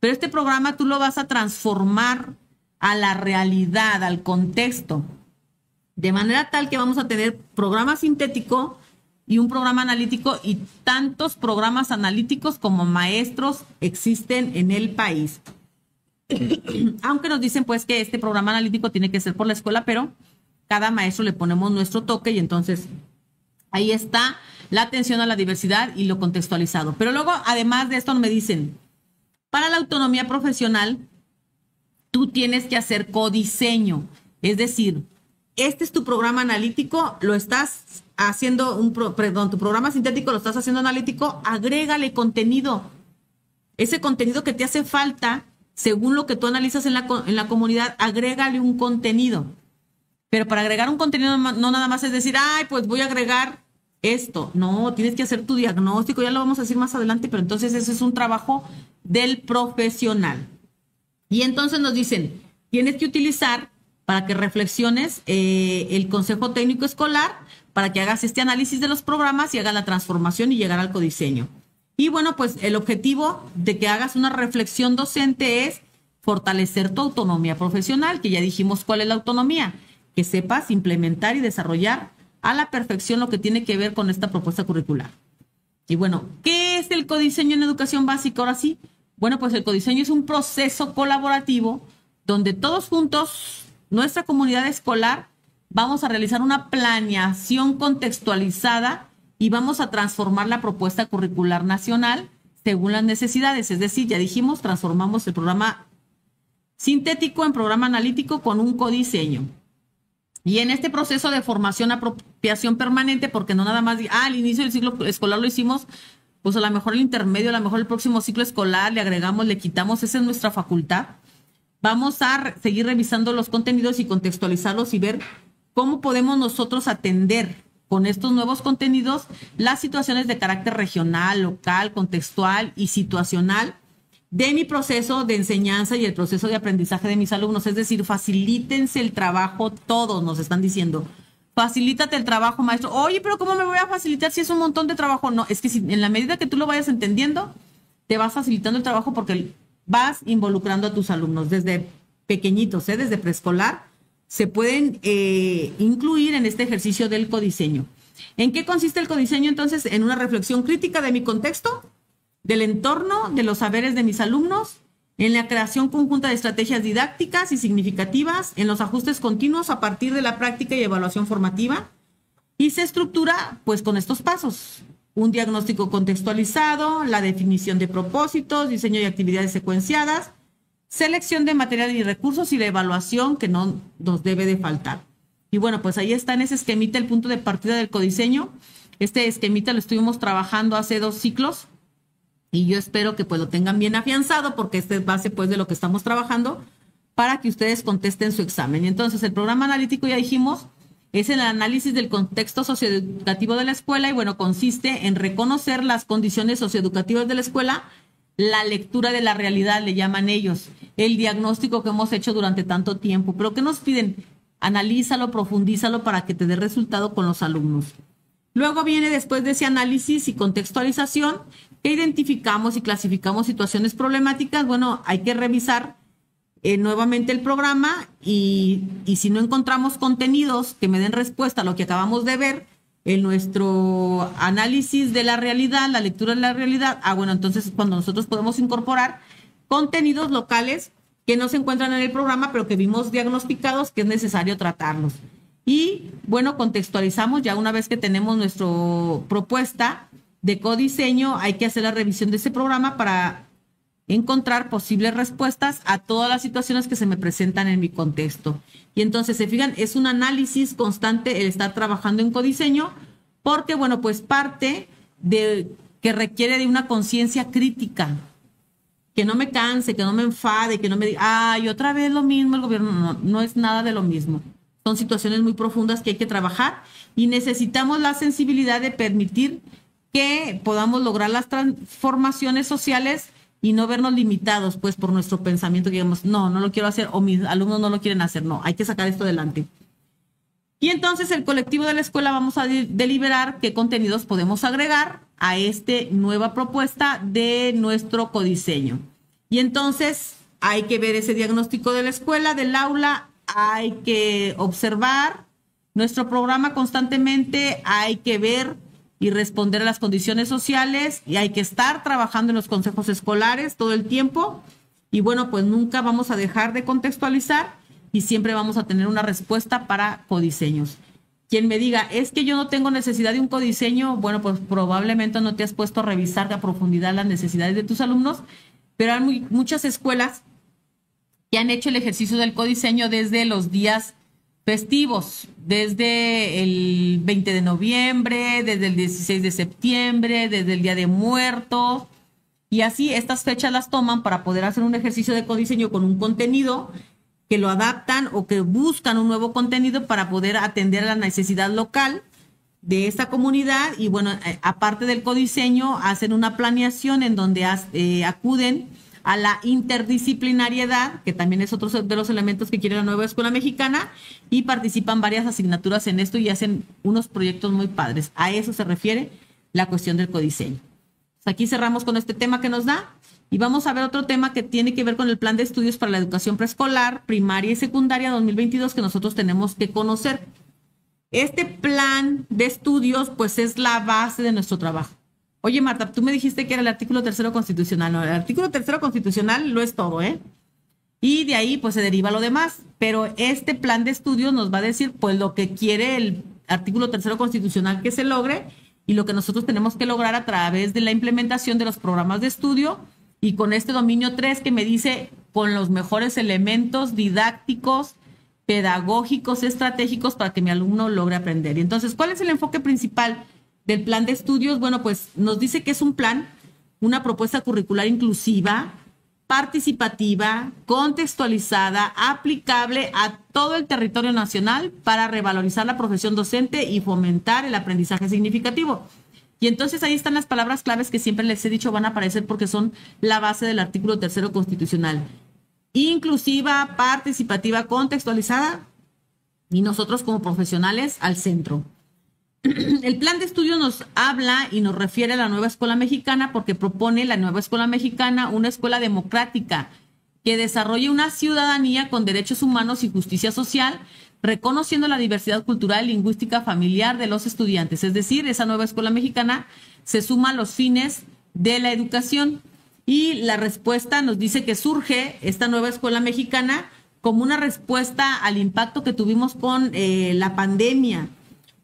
Pero este programa tú lo vas a transformar a la realidad, al contexto, de manera tal que vamos a tener programa sintético y un programa analítico, y tantos programas analíticos como maestros existen en el país. Aunque nos dicen pues que este programa analítico tiene que ser por la escuela, pero cada maestro le ponemos nuestro toque y entonces ahí está la atención a la diversidad y lo contextualizado. Pero luego, además de esto, me dicen, para la autonomía profesional, tú tienes que hacer codiseño, es decir, este es tu programa analítico, lo estás haciendo, tu programa sintético lo estás haciendo analítico, agrégale contenido. Ese contenido que te hace falta, según lo que tú analizas en la comunidad, agrégale un contenido. Pero para agregar un contenido no nada más es decir, ay, pues voy a agregar esto. No, tienes que hacer tu diagnóstico, ya lo vamos a decir más adelante, pero entonces ese es un trabajo del profesional. Y entonces nos dicen, tienes que utilizar para que reflexiones el consejo técnico escolar, para que hagas este análisis de los programas y hagas la transformación y llegar al codiseño. Y bueno, pues el objetivo de que hagas una reflexión docente es fortalecer tu autonomía profesional, que ya dijimos cuál es la autonomía, que sepas implementar y desarrollar a la perfección lo que tiene que ver con esta propuesta curricular. Y bueno, ¿qué es el codiseño en educación básica? Ahora sí, bueno, pues el codiseño es un proceso colaborativo donde todos juntos, nuestra comunidad escolar, vamos a realizar una planeación contextualizada y vamos a transformar la propuesta curricular nacional según las necesidades. Es decir, ya dijimos, transformamos el programa sintético en programa analítico con un codiseño. Y en este proceso de formación, apropiación permanente, porque no nada más, al inicio del ciclo escolar lo hicimos, pues a lo mejor el intermedio, a lo mejor el próximo ciclo escolar le agregamos, le quitamos, esa es nuestra facultad. Vamos a seguir revisando los contenidos y contextualizarlos y ver cómo podemos nosotros atender con estos nuevos contenidos las situaciones de carácter regional, local, contextual y situacional de mi proceso de enseñanza y el proceso de aprendizaje de mis alumnos. Es decir, facilítense el trabajo, todos nos están diciendo. Facilítate el trabajo, maestro. Oye, pero ¿cómo me voy a facilitar si es un montón de trabajo? No, es que si, en la medida que tú lo vayas entendiendo, te vas facilitando el trabajo porque vas involucrando a tus alumnos desde pequeñitos, desde preescolar. Se pueden incluir en este ejercicio del codiseño. ¿En qué consiste el codiseño? Entonces, en una reflexión crítica de mi contexto, del entorno, de los saberes de mis alumnos, en la creación conjunta de estrategias didácticas y significativas, en los ajustes continuos a partir de la práctica y evaluación formativa, y se estructura pues con estos pasos: un diagnóstico contextualizado, la definición de propósitos, diseño de actividades secuenciadas, selección de material y recursos y la evaluación que no nos debe de faltar. Y bueno, pues ahí está en ese esquemita el punto de partida del codiseño. Este esquemita lo estuvimos trabajando hace 2 ciclos y yo espero que pues lo tengan bien afianzado porque este es base pues de lo que estamos trabajando para que ustedes contesten su examen. Y entonces el programa analítico, ya dijimos, es el análisis del contexto socioeducativo de la escuela y bueno, consiste en reconocer las condiciones socioeducativas de la escuela, la lectura de la realidad, le llaman ellos, el diagnóstico que hemos hecho durante tanto tiempo. ¿Pero qué nos piden? Analízalo, profundízalo para que te dé resultado con los alumnos. Luego viene, después de ese análisis y contextualización, que identificamos y clasificamos situaciones problemáticas. Bueno, hay que revisar nuevamente el programa y si no encontramos contenidos que me den respuesta a lo que acabamos de ver en nuestro análisis de la realidad, la lectura de la realidad, bueno, entonces cuando nosotros podemos incorporar contenidos locales que no se encuentran en el programa, pero que vimos diagnosticados que es necesario tratarlos. Y bueno, contextualizamos ya una vez que tenemos nuestra propuesta de codiseño, hay que hacer la revisión de ese programa para encontrar posibles respuestas a todas las situaciones que se me presentan en mi contexto. Y entonces, se fijan, es un análisis constante el estar trabajando en codiseño, porque, bueno, pues parte de que requiere de una conciencia crítica, que no me canse, que no me enfade, que no me diga, ay, otra vez lo mismo el gobierno. No, no es nada de lo mismo. Son situaciones muy profundas que hay que trabajar y necesitamos la sensibilidad de permitir que podamos lograr las transformaciones sociales y no vernos limitados pues por nuestro pensamiento, que digamos, no lo quiero hacer o mis alumnos no lo quieren hacer. No, hay que sacar esto adelante. Y entonces el colectivo de la escuela vamos a deliberar qué contenidos podemos agregar a esta nueva propuesta de nuestro codiseño. Y entonces hay que ver ese diagnóstico de la escuela, del aula, hay que observar nuestro programa constantemente, hay que ver y responder a las condiciones sociales y hay que estar trabajando en los consejos escolares todo el tiempo. Y bueno, pues nunca vamos a dejar de contextualizar y siempre vamos a tener una respuesta para codiseños. Quien me diga, es que yo no tengo necesidad de un codiseño, bueno, pues probablemente no te has puesto a revisar a profundidad las necesidades de tus alumnos, pero hay muchas escuelas que han hecho el ejercicio del codiseño desde los días festivos, desde el 20 de noviembre, desde el 16 de septiembre, desde el Día de Muertos, y así estas fechas las toman para poder hacer un ejercicio de codiseño con un contenido que lo adaptan o que buscan un nuevo contenido para poder atender a la necesidad local de esta comunidad. Y bueno, aparte del codiseño, hacen una planeación en donde acuden a la interdisciplinariedad, que también es otro de los elementos que quiere la nueva escuela mexicana, y participan varias asignaturas en esto y hacen unos proyectos muy padres. A eso se refiere la cuestión del codiseño. Aquí cerramos con este tema que nos da y vamos a ver otro tema que tiene que ver con el plan de estudios para la educación preescolar, primaria y secundaria 2022 que nosotros tenemos que conocer. Este plan de estudios pues es la base de nuestro trabajo. Oye, Marta, tú me dijiste que era el artículo 3º constitucional. No, el artículo 3º constitucional lo es todo, ¿eh? y de ahí pues se deriva lo demás. Pero este plan de estudios nos va a decir pues lo que quiere el artículo 3º constitucional que se logre y lo que nosotros tenemos que lograr a través de la implementación de los programas de estudio y con este dominio 3 que me dice con los mejores elementos didácticos, pedagógicos, estratégicos para que mi alumno logre aprender. Y entonces, ¿cuál es el enfoque principal del plan de estudios? Bueno, pues nos dice que es un plan, una propuesta curricular inclusiva, participativa, contextualizada, aplicable a todo el territorio nacional para revalorizar la profesión docente y fomentar el aprendizaje significativo. Y entonces ahí están las palabras claves que siempre les he dicho van a aparecer porque son la base del artículo 3º constitucional. Inclusiva, participativa, contextualizada y nosotros como profesionales al centro. El plan de estudio nos habla y nos refiere a la nueva escuela mexicana porque propone la nueva escuela mexicana una escuela democrática que desarrolle una ciudadanía con derechos humanos y justicia social, reconociendo la diversidad cultural y lingüística familiar de los estudiantes. Es decir, esa nueva escuela mexicana se suma a los fines de la educación. Y la respuesta nos dice que surge esta nueva escuela mexicana como una respuesta al impacto que tuvimos con la pandemia,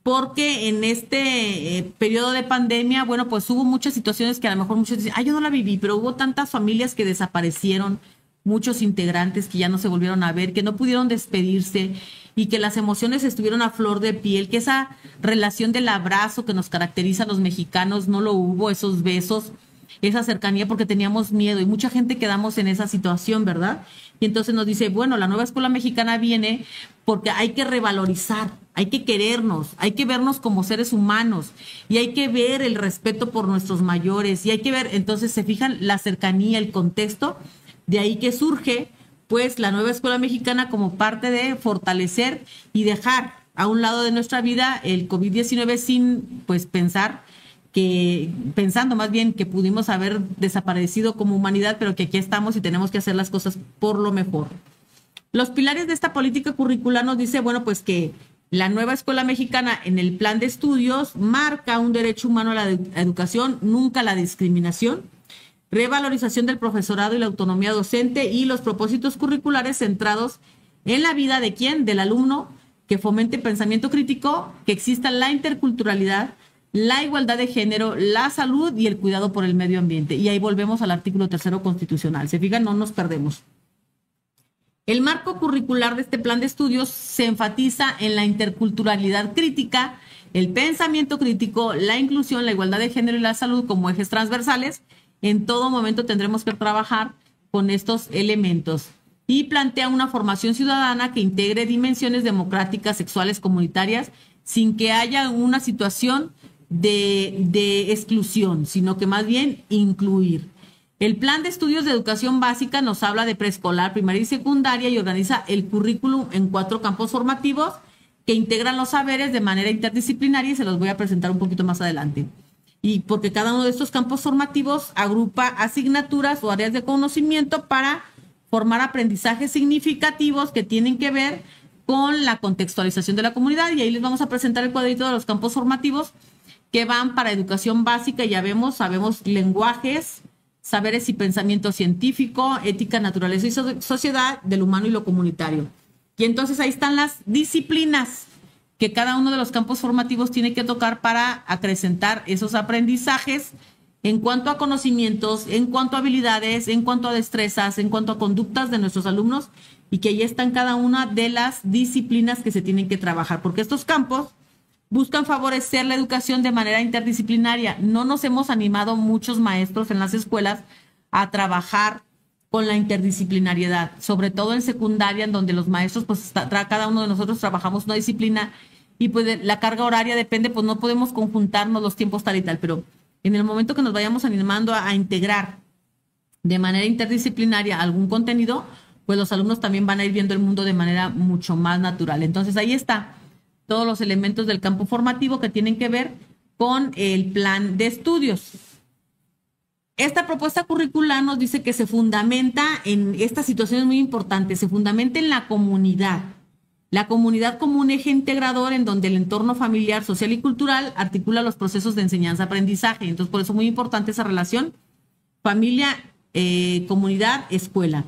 porque en este periodo de pandemia, bueno, pues hubo muchas situaciones que a lo mejor muchos dicen, yo no la viví, pero hubo tantas familias que desaparecieron, muchos integrantes que ya no se volvieron a ver, que no pudieron despedirse y que las emociones estuvieron a flor de piel, que esa relación del abrazo que nos caracteriza a los mexicanos no lo hubo, esos besos, esa cercanía porque teníamos miedo y mucha gente quedamos en esa situación, ¿verdad? Y entonces nos dice, bueno, la nueva escuela mexicana viene porque hay que revalorizar, hay que querernos, hay que vernos como seres humanos y hay que ver el respeto por nuestros mayores y hay que ver, entonces se fijan la cercanía, el contexto, de ahí que surge pues la nueva escuela mexicana como parte de fortalecer y dejar a un lado de nuestra vida el COVID-19 sin pues pensando más bien que pudimos haber desaparecido como humanidad, pero que aquí estamos y tenemos que hacer las cosas por lo mejor. Los pilares de esta política curricular nos dice, bueno, pues que la nueva escuela mexicana en el plan de estudios marca un derecho humano a la educación, nunca la discriminación, revalorización del profesorado y la autonomía docente y los propósitos curriculares centrados en la vida de ¿quién? Del alumno, que fomente pensamiento crítico, que exista la interculturalidad, la igualdad de género, la salud y el cuidado por el medio ambiente. Y ahí volvemos al artículo 3º constitucional. Se fijan, no nos perdemos. El marco curricular de este plan de estudios se enfatiza en la interculturalidad crítica, el pensamiento crítico, la inclusión, la igualdad de género y la salud como ejes transversales. En todo momento tendremos que trabajar con estos elementos. Y plantea una formación ciudadana que integre dimensiones democráticas, sexuales, comunitarias, sin que haya una situación de exclusión, sino que más bien incluir. El plan de estudios de educación básica nos habla de preescolar, primaria y secundaria y organiza el currículum en 4 campos formativos que integran los saberes de manera interdisciplinaria y se los voy a presentar un poquito más adelante. Y porque cada uno de estos campos formativos agrupa asignaturas o áreas de conocimiento para formar aprendizajes significativos que tienen que ver con la contextualización de la comunidad. Y ahí les vamos a presentar el cuadrito de los campos formativos que van para educación básica, ya sabemos lenguajes, saberes y pensamiento científico, ética, naturaleza y sociedad, del humano y lo comunitario. Y entonces ahí están las disciplinas que cada uno de los campos formativos tiene que tocar para acrecentar esos aprendizajes en cuanto a conocimientos, en cuanto a habilidades, en cuanto a destrezas, en cuanto a conductas de nuestros alumnos y que ahí están cada una de las disciplinas que se tienen que trabajar, porque estos campos buscan favorecer la educación de manera interdisciplinaria. No nos hemos animado muchos maestros en las escuelas a trabajar con la interdisciplinariedad, sobre todo en secundaria, en donde los maestros, pues cada uno de nosotros trabajamos una disciplina y pues la carga horaria depende, pues no podemos conjuntarnos los tiempos tal y tal, pero en el momento que nos vayamos animando a integrar de manera interdisciplinaria algún contenido, pues los alumnos también van a ir viendo el mundo de manera mucho más natural. Entonces ahí está todos los elementos del campo formativo que tienen que ver con el plan de estudios. Esta propuesta curricular nos dice que se fundamenta en estas situaciones muy importantes, se fundamenta en la comunidad como un eje integrador en donde el entorno familiar, social y cultural articula los procesos de enseñanza-aprendizaje. Entonces, por eso es muy importante esa relación familia, comunidad, escuela.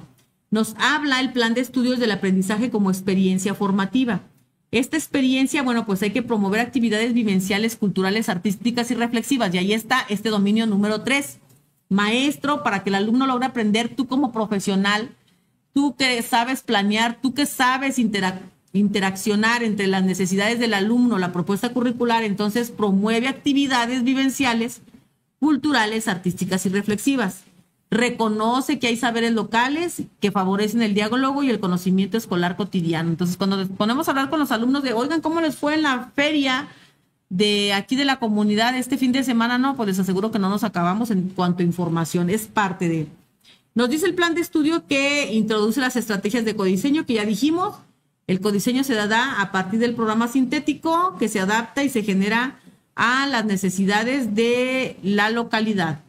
nos habla el plan de estudios del aprendizaje como experiencia formativa. Esta experiencia, bueno, pues hay que promover actividades vivenciales, culturales, artísticas y reflexivas. Y ahí está este dominio número 3. Maestro, para que el alumno logre aprender, tú como profesional, tú que sabes planear, tú que sabes interaccionar entre las necesidades del alumno, la propuesta curricular, entonces promueve actividades vivenciales, culturales, artísticas y reflexivas. Reconoce que hay saberes locales que favorecen el diálogo y el conocimiento escolar cotidiano. Entonces, cuando nos ponemos a hablar con los alumnos de, oigan, ¿cómo les fue en la feria de aquí de la comunidad este fin de semana? No, pues les aseguro que no nos acabamos en cuanto a información, es parte de. Nos dice el plan de estudio que introduce las estrategias de codiseño, que ya dijimos. El codiseño se da a partir del programa sintético que se adapta y se genera a las necesidades de la localidad.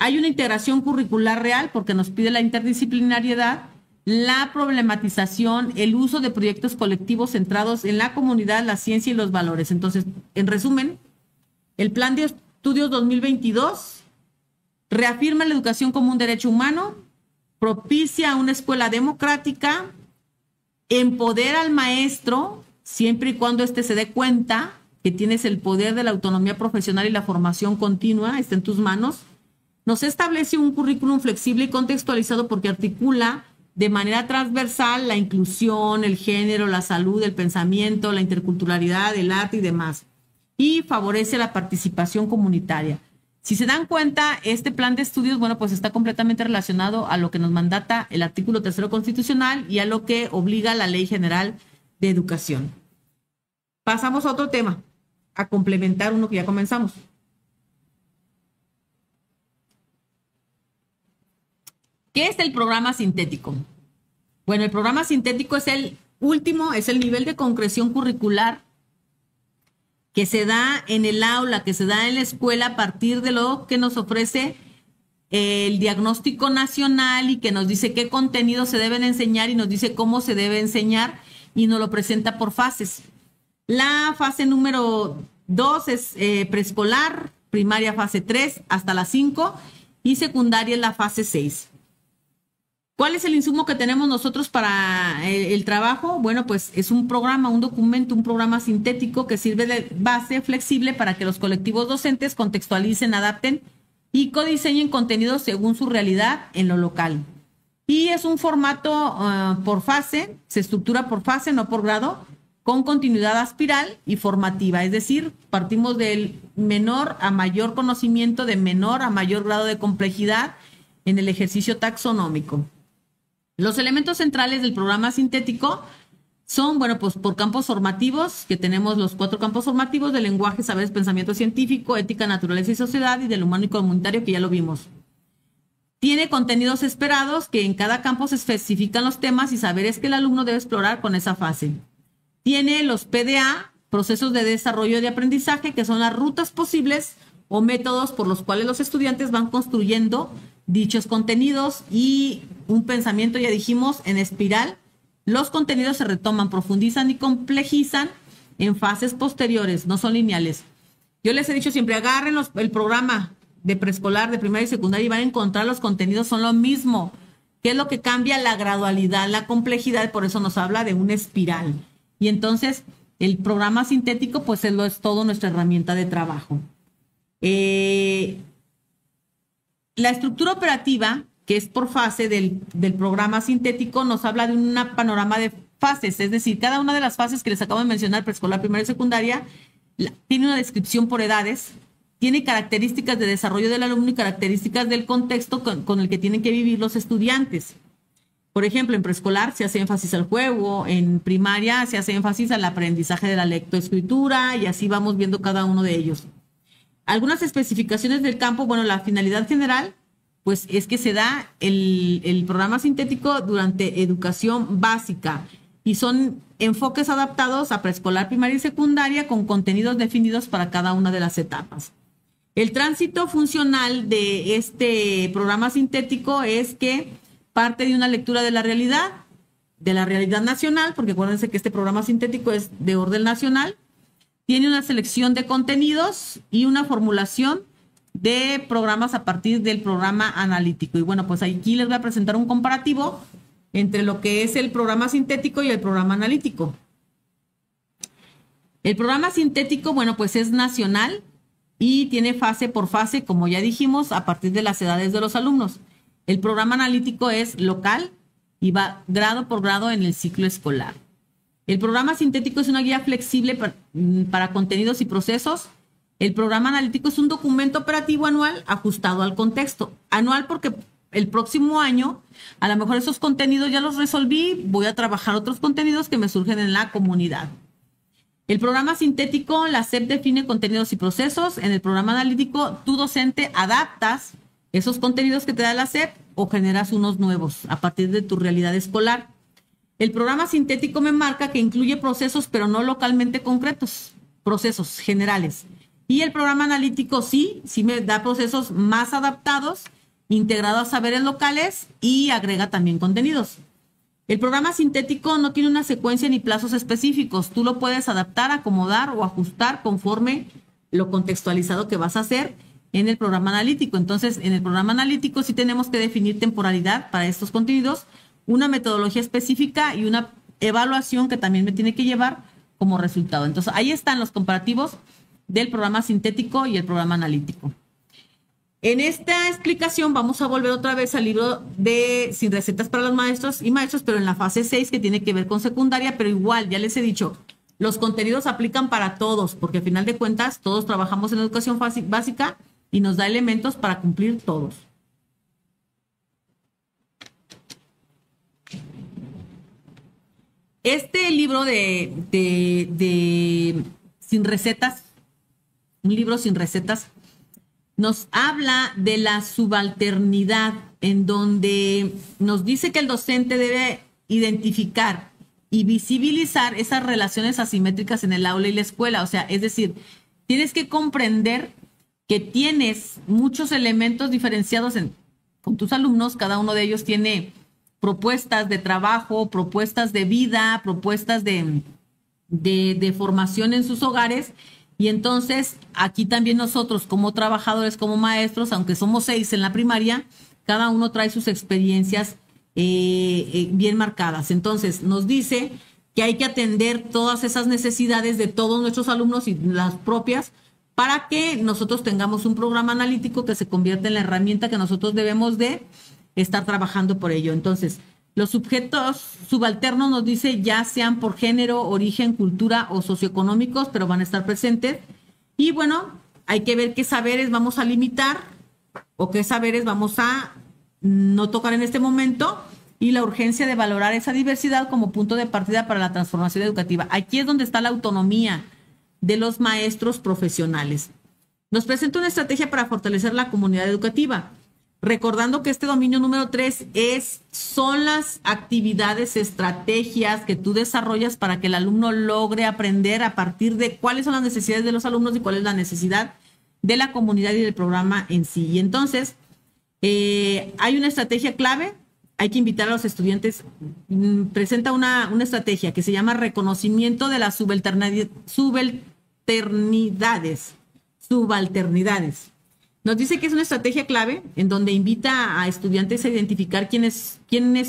Hay una integración curricular real porque nos pide la interdisciplinariedad, la problematización, el uso de proyectos colectivos centrados en la comunidad, la ciencia y los valores. Entonces, en resumen, el plan de estudios 2022 reafirma la educación como un derecho humano, propicia una escuela democrática, empodera al maestro siempre y cuando éste se dé cuenta que tienes el poder de la autonomía profesional y la formación continua, está en tus manos. Nos establece un currículum flexible y contextualizado porque articula de manera transversal la inclusión, el género, la salud, el pensamiento, la interculturalidad, el arte y demás. Y favorece la participación comunitaria. Si se dan cuenta, este plan de estudios, bueno, pues está completamente relacionado a lo que nos mandata el artículo 3 constitucional y a lo que obliga la Ley General de Educación. Pasamos a otro tema, a complementar uno que ya comenzamos. ¿Qué es el programa sintético? Bueno, el programa sintético es el último, es el nivel de concreción curricular que se da en el aula, que se da en la escuela a partir de lo que nos ofrece el diagnóstico nacional y que nos dice qué contenidos se deben enseñar y nos dice cómo se debe enseñar y nos lo presenta por fases. La fase número 2 es preescolar, primaria fase 3 hasta la 5 y secundaria es la fase 6. ¿Cuál es el insumo que tenemos nosotros para el trabajo? Bueno, pues es un programa, un documento, un programa sintético que sirve de base flexible para que los colectivos docentes contextualicen, adapten y codiseñen contenidos según su realidad en lo local. Y es un formato por fase, se estructura por fase, no por grado, con continuidad aspiral y formativa. Es decir, partimos del menor a mayor conocimiento, de menor a mayor grado de complejidad en el ejercicio taxonómico. Los elementos centrales del programa sintético son, bueno, pues por campos formativos, que tenemos los 4 campos formativos de lenguaje, saberes, pensamiento científico, ética, naturaleza y sociedad y del humano y comunitario, que ya lo vimos. Tiene contenidos esperados, que en cada campo se especifican los temas y saberes que el alumno debe explorar con esa fase. Tiene los PDA, procesos de desarrollo de aprendizaje, que son las rutas posibles o métodos por los cuales los estudiantes van construyendo dichos contenidos y un pensamiento, ya dijimos, en espiral. Los contenidos se retoman, profundizan y complejizan en fases posteriores, no son lineales. Yo les he dicho siempre, agarren el programa de preescolar, de primaria y secundaria y van a encontrar los contenidos, son lo mismo. ¿Qué es lo que cambia? La gradualidad, la complejidad, por eso nos habla de una espiral. Y entonces el programa sintético pues es todo nuestra herramienta de trabajo. La estructura operativa, que es por fase del programa sintético, nos habla de un panorama de fases, es decir, cada una de las fases que les acabo de mencionar, preescolar, primaria y secundaria, tiene una descripción por edades, tiene características de desarrollo del alumno y características del contexto con el que tienen que vivir los estudiantes. Por ejemplo, en preescolar se hace énfasis al juego, en primaria se hace énfasis al aprendizaje de la lectoescritura y así vamos viendo cada uno de ellos. Algunas especificaciones del campo, bueno, la finalidad general, pues es que se da el programa sintético durante educación básica y son enfoques adaptados a preescolar, primaria y secundaria con contenidos definidos para cada una de las etapas. El tránsito funcional de este programa sintético es que parte de una lectura de la realidad nacional, porque acuérdense que este programa sintético es de orden nacional, tiene una selección de contenidos y una formulación de programas a partir del programa analítico. Y bueno, pues aquí les voy a presentar un comparativo entre lo que es el programa sintético y el programa analítico. El programa sintético, bueno, pues es nacional y tiene fase por fase, como ya dijimos, a partir de las edades de los alumnos. El programa analítico es local y va grado por grado en el ciclo escolar. El programa sintético es una guía flexible para contenidos y procesos. El programa analítico es un documento operativo anual ajustado al contexto. Anual porque el próximo año, a lo mejor esos contenidos ya los resolví, voy a trabajar otros contenidos que me surgen en la comunidad. El programa sintético, la SEP define contenidos y procesos. En el programa analítico, tú docente adaptas esos contenidos que te da la SEP o generas unos nuevos a partir de tu realidad escolar. El programa sintético me marca que incluye procesos, pero no localmente concretos, procesos generales. Y el programa analítico sí me da procesos más adaptados, integrados a saberes locales y agrega también contenidos. El programa sintético no tiene una secuencia ni plazos específicos. Tú lo puedes adaptar, acomodar o ajustar conforme lo contextualizado que vas a hacer en el programa analítico. Entonces, en el programa analítico sí tenemos que definir temporalidad para estos contenidos, una metodología específica y una evaluación que también me tiene que llevar como resultado. Entonces, ahí están los comparativos del programa sintético y el programa analítico. En esta explicación vamos a volver otra vez al libro de Sin Recetas para los Maestros y Maestros, pero en la fase 6 que tiene que ver con secundaria, pero igual, ya les he dicho, los contenidos aplican para todos, porque al final de cuentas todos trabajamos en educación básica y nos da elementos para cumplir todos. Este libro de Sin Recetas, un libro sin recetas, nos habla de la subalternidad, en donde nos dice que el docente debe identificar y visibilizar esas relaciones asimétricas en el aula y la escuela. O sea, es decir, tienes que comprender que tienes muchos elementos diferenciados con tus alumnos, cada uno de ellos tiene propuestas de trabajo, propuestas de vida, propuestas de formación en sus hogares. Y entonces aquí también nosotros como trabajadores, como maestros, aunque somos 6 en la primaria, cada uno trae sus experiencias bien marcadas. Entonces nos dice que hay que atender todas esas necesidades de todos nuestros alumnos y las propias para que nosotros tengamos un programa analítico que se convierta en la herramienta que nosotros debemos de estar trabajando por ello. Entonces, los sujetos subalternos nos dice ya sean por género, origen, cultura o socioeconómicos, pero van a estar presentes. Y bueno, hay que ver qué saberes vamos a limitar o qué saberes vamos a no tocar en este momento y la urgencia de valorar esa diversidad como punto de partida para la transformación educativa. Aquí es donde está la autonomía de los maestros profesionales. Nos presenta una estrategia para fortalecer la comunidad educativa. Recordando que este dominio número 3 son las actividades, estrategias que tú desarrollas para que el alumno logre aprender a partir de cuáles son las necesidades de los alumnos y cuál es la necesidad de la comunidad y del programa en sí. Y entonces, hay una estrategia clave, hay que invitar a los estudiantes, presenta una estrategia que se llama reconocimiento de las subalternidades. Nos dice que es una estrategia clave en donde invita a estudiantes a identificar quiénes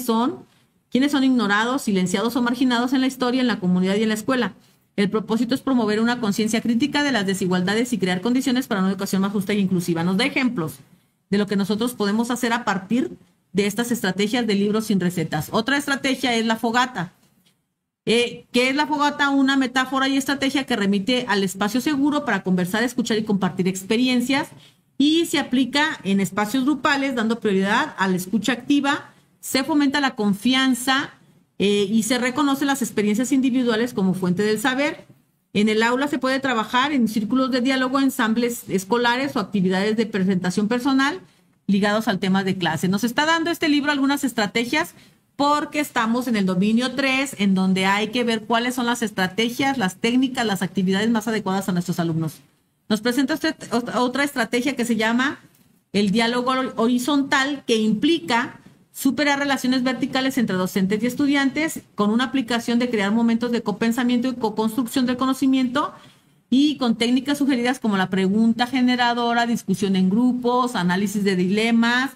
son ignorados, silenciados o marginados en la historia, en la comunidad y en la escuela. El propósito es promover una conciencia crítica de las desigualdades y crear condiciones para una educación más justa e inclusiva. Nos da ejemplos de lo que nosotros podemos hacer a partir de estas estrategias del libro Sin Recetas. Otra estrategia es la fogata. ¿Qué es la fogata? Una metáfora y estrategia que remite al espacio seguro para conversar, escuchar y compartir experiencias. Y se aplica en espacios grupales, dando prioridad a la escucha activa, se fomenta la confianza y se reconocen las experiencias individuales como fuente del saber. En el aula se puede trabajar en círculos de diálogo, ensambles escolares o actividades de presentación personal ligados al tema de clase. Nos está dando este libro algunas estrategias porque estamos en el dominio 3, en donde hay que ver cuáles son las estrategias, las técnicas, las actividades más adecuadas a nuestros alumnos. Nos presenta otra estrategia que se llama el diálogo horizontal, que implica superar relaciones verticales entre docentes y estudiantes con una aplicación de crear momentos de copensamiento y coconstrucción del conocimiento y con técnicas sugeridas como la pregunta generadora, discusión en grupos, análisis de dilemas,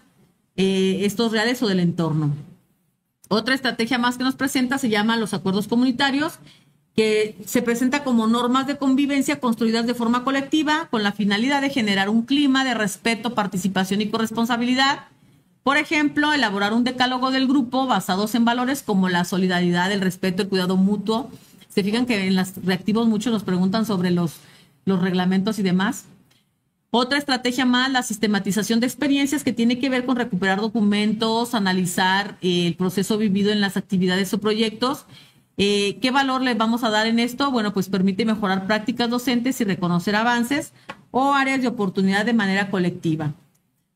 estos reales o del entorno. Otra estrategia más que nos presenta se llama los acuerdos comunitarios, que se presenta como normas de convivencia construidas de forma colectiva con la finalidad de generar un clima de respeto, participación y corresponsabilidad. Por ejemplo, elaborar un decálogo del grupo basados en valores como la solidaridad, el respeto, el cuidado mutuo. Se fijan que en los reactivos muchos nos preguntan sobre los reglamentos y demás. Otra estrategia más, la sistematización de experiencias, que tiene que ver con recuperar documentos, analizar el proceso vivido en las actividades o proyectos. ¿Qué valor le vamos a dar en esto? Bueno, pues permite mejorar prácticas docentes y reconocer avances o áreas de oportunidad de manera colectiva.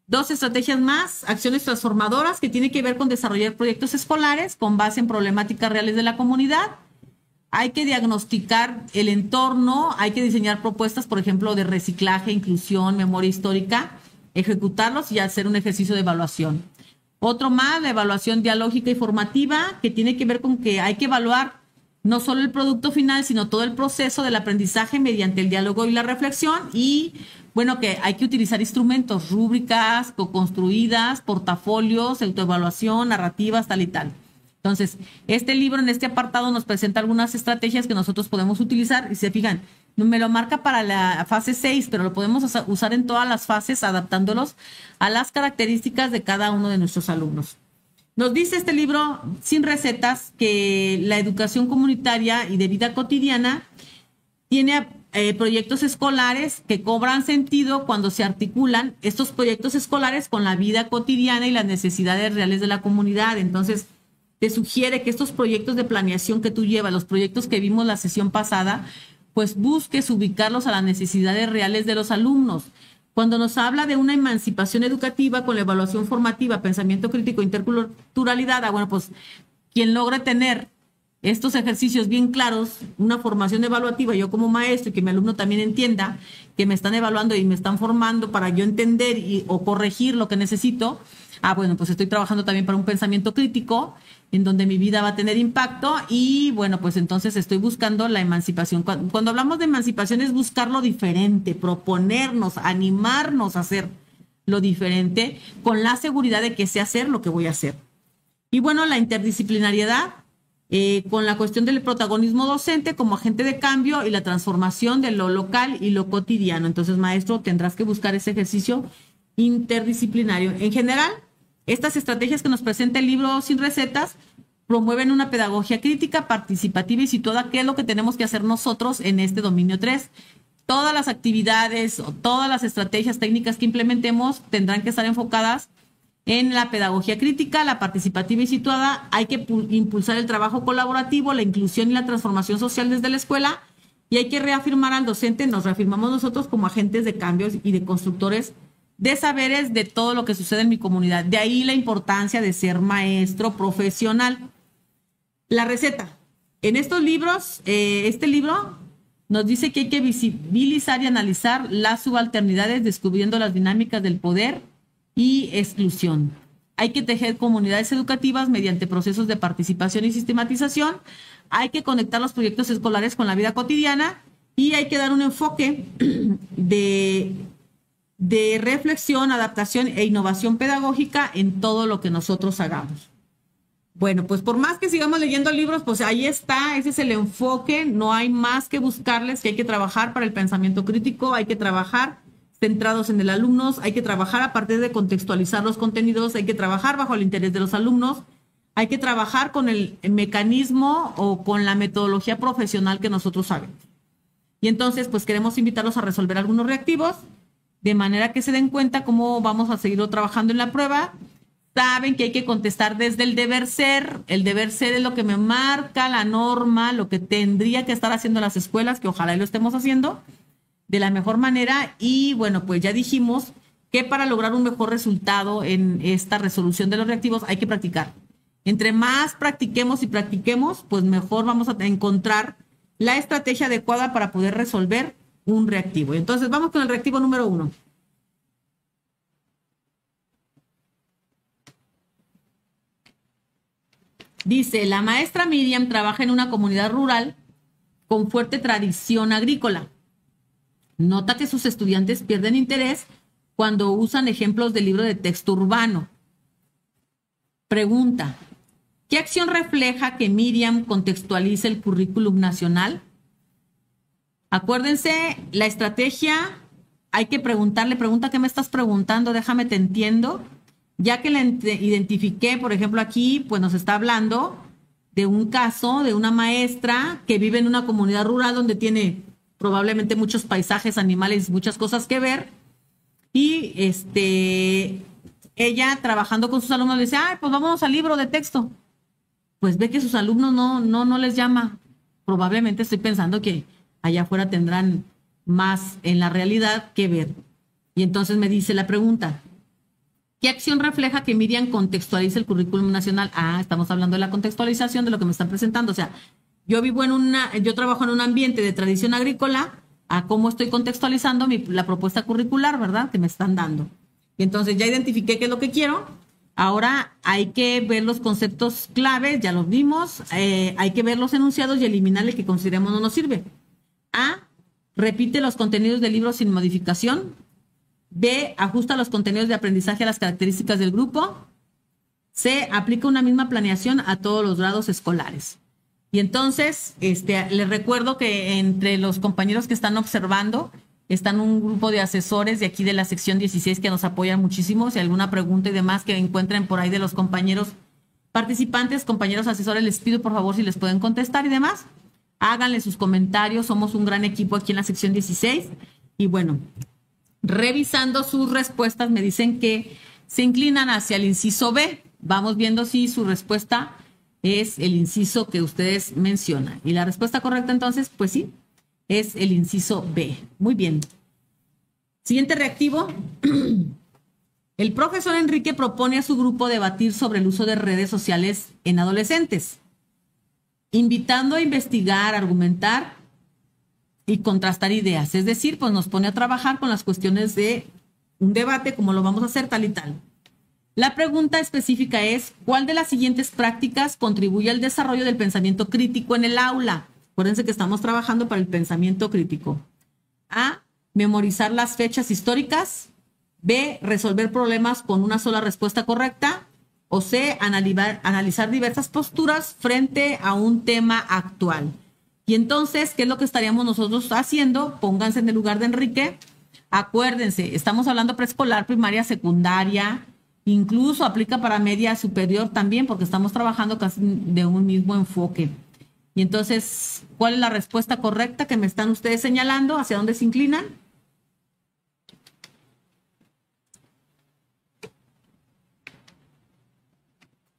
Dos estrategias más, acciones transformadoras, que tiene que ver con desarrollar proyectos escolares con base en problemáticas reales de la comunidad. Hay que diagnosticar el entorno, hay que diseñar propuestas, por ejemplo, de reciclaje, inclusión, memoria histórica, ejecutarlos y hacer un ejercicio de evaluación. Otro más, la evaluación dialógica y formativa, que tiene que ver con que hay que evaluar no solo el producto final, sino todo el proceso del aprendizaje mediante el diálogo y la reflexión. Y bueno, que hay que utilizar instrumentos, rúbricas, co-construidas, portafolios, autoevaluación, narrativas, tal y tal. Entonces, este libro en este apartado nos presenta algunas estrategias que nosotros podemos utilizar y se fijan, me lo marca para la fase 6, pero lo podemos usar en todas las fases adaptándolos a las características de cada uno de nuestros alumnos. Nos dice este libro, Sin Recetas, que la educación comunitaria y de vida cotidiana tiene proyectos escolares que cobran sentido cuando se articulan estos proyectos escolares con la vida cotidiana y las necesidades reales de la comunidad. Entonces, te sugiere que estos proyectos de planeación que tú llevas, los proyectos que vimos la sesión pasada, pues busques ubicarlos a las necesidades reales de los alumnos. Cuando nos habla de una emancipación educativa con la evaluación formativa, pensamiento crítico, interculturalidad, bueno, pues quien logre tener estos ejercicios bien claros, una formación evaluativa, yo como maestro, y que mi alumno también entienda que me están evaluando y me están formando para yo entender o corregir lo que necesito. Bueno, pues estoy trabajando también para un pensamiento crítico en donde mi vida va a tener impacto y bueno, pues entonces estoy buscando la emancipación. Cuando hablamos de emancipación es buscar lo diferente, proponernos, animarnos a hacer lo diferente con la seguridad de que sé hacer lo que voy a hacer. Y bueno, la interdisciplinariedad con la cuestión del protagonismo docente como agente de cambio y la transformación de lo local y lo cotidiano. Entonces, maestro, tendrás que buscar ese ejercicio interdisciplinario. En general, estas estrategias que nos presenta el libro Sin Recetas promueven una pedagogía crítica, participativa y situada, que es lo que tenemos que hacer nosotros en este dominio 3. Todas las actividades o todas las estrategias técnicas que implementemos tendrán que estar enfocadas en la pedagogía crítica, la participativa y situada. Hay que impulsar el trabajo colaborativo, la inclusión y la transformación social desde la escuela, y hay que reafirmar al docente, nos reafirmamos nosotros como agentes de cambios y de constructores de saberes de todo lo que sucede en mi comunidad. De ahí la importancia de ser maestro profesional. La receta. En estos libros, este libro nos dice que hay que visibilizar y analizar las subalternidades, descubriendo las dinámicas del poder y exclusión. Hay que tejer comunidades educativas mediante procesos de participación y sistematización. Hay que conectar los proyectos escolares con la vida cotidiana y hay que dar un enfoque de reflexión, adaptación e innovación pedagógica en todo lo que nosotros hagamos. Bueno, pues por más que sigamos leyendo libros, pues ahí está, ese es el enfoque, no hay más que buscarles, que hay que trabajar para el pensamiento crítico, hay que trabajar centrados en el alumno, hay que trabajar a partir de contextualizar los contenidos, hay que trabajar bajo el interés de los alumnos, hay que trabajar con el mecanismo o con la metodología profesional que nosotros sabemos. Y entonces, pues queremos invitarlos a resolver algunos reactivos, de manera que se den cuenta cómo vamos a seguir trabajando en la prueba. Saben que hay que contestar desde el deber ser. El deber ser es lo que me marca la norma, lo que tendría que estar haciendo las escuelas, que ojalá lo estemos haciendo de la mejor manera. Y bueno, pues ya dijimos que para lograr un mejor resultado en esta resolución de los reactivos hay que practicar. Entre más practiquemos y practiquemos, pues mejor vamos a encontrar la estrategia adecuada para poder resolver un reactivo. Entonces vamos con el reactivo número 1. Dice, la maestra Miriam trabaja en una comunidad rural con fuerte tradición agrícola. Nota que sus estudiantes pierden interés cuando usan ejemplos del libro de texto urbano. Pregunta, ¿Qué acción refleja que Miriam contextualice el currículum nacional? Acuérdense, la estrategia, hay que preguntarle, pregunta qué me estás preguntando, déjame te entiendo. Ya que la identifiqué, por ejemplo, aquí, pues nos está hablando de un caso de una maestra que vive en una comunidad rural donde tiene probablemente muchos paisajes, animales, muchas cosas que ver. Y ella trabajando con sus alumnos le dice, ay, pues vámonos al libro de texto. Pues ve que sus alumnos no les llama. Probablemente estoy pensando que allá afuera tendrán más en la realidad que ver. Y entonces me dice la pregunta, ¿qué acción refleja que Miriam contextualice el currículum nacional? Ah, estamos hablando de la contextualización de lo que me están presentando. O sea, yo trabajo en un ambiente de tradición agrícola, a cómo estoy contextualizando la propuesta curricular, ¿verdad? Que me están dando. Y entonces ya identifiqué qué es lo que quiero. Ahora hay que ver los conceptos claves, ya los vimos. Hay que ver los enunciados y eliminar el que consideremos no nos sirve. A, repite los contenidos del libro sin modificación. B, ajusta los contenidos de aprendizaje a las características del grupo. C, aplica una misma planeación a todos los grados escolares. Y entonces, les recuerdo que entre los compañeros que están observando, están un grupo de asesores de aquí de la sección 16 que nos apoyan muchísimo. Si hay alguna pregunta y demás que encuentren por ahí de los compañeros participantes, compañeros asesores, les pido por favor si les pueden contestar y demás. Háganle sus comentarios, somos un gran equipo aquí en la sección 16. Y bueno, revisando sus respuestas, me dicen que se inclinan hacia el inciso B. Vamos viendo si su respuesta es el inciso que ustedes mencionan. Y la respuesta correcta entonces, pues sí, es el inciso B. Muy bien. Siguiente reactivo. El profesor Enrique propone a su grupo debatir sobre el uso de redes sociales en adolescentes, invitando a investigar, argumentar y contrastar ideas. Es decir, pues nos pone a trabajar con las cuestiones de un debate, como lo vamos a hacer tal y tal. La pregunta específica es, ¿cuál de las siguientes prácticas contribuye al desarrollo del pensamiento crítico en el aula? Acuérdense que estamos trabajando para el pensamiento crítico. A, memorizar las fechas históricas. B, resolver problemas con una sola respuesta correcta. O C, analizar diversas posturas frente a un tema actual. Y entonces, ¿qué es lo que estaríamos nosotros haciendo? Pónganse en el lugar de Enrique. Acuérdense, estamos hablando preescolar, primaria, secundaria, incluso aplica para media superior también, porque estamos trabajando casi de un mismo enfoque. Y entonces, ¿cuál es la respuesta correcta que me están ustedes señalando? ¿Hacia dónde se inclinan?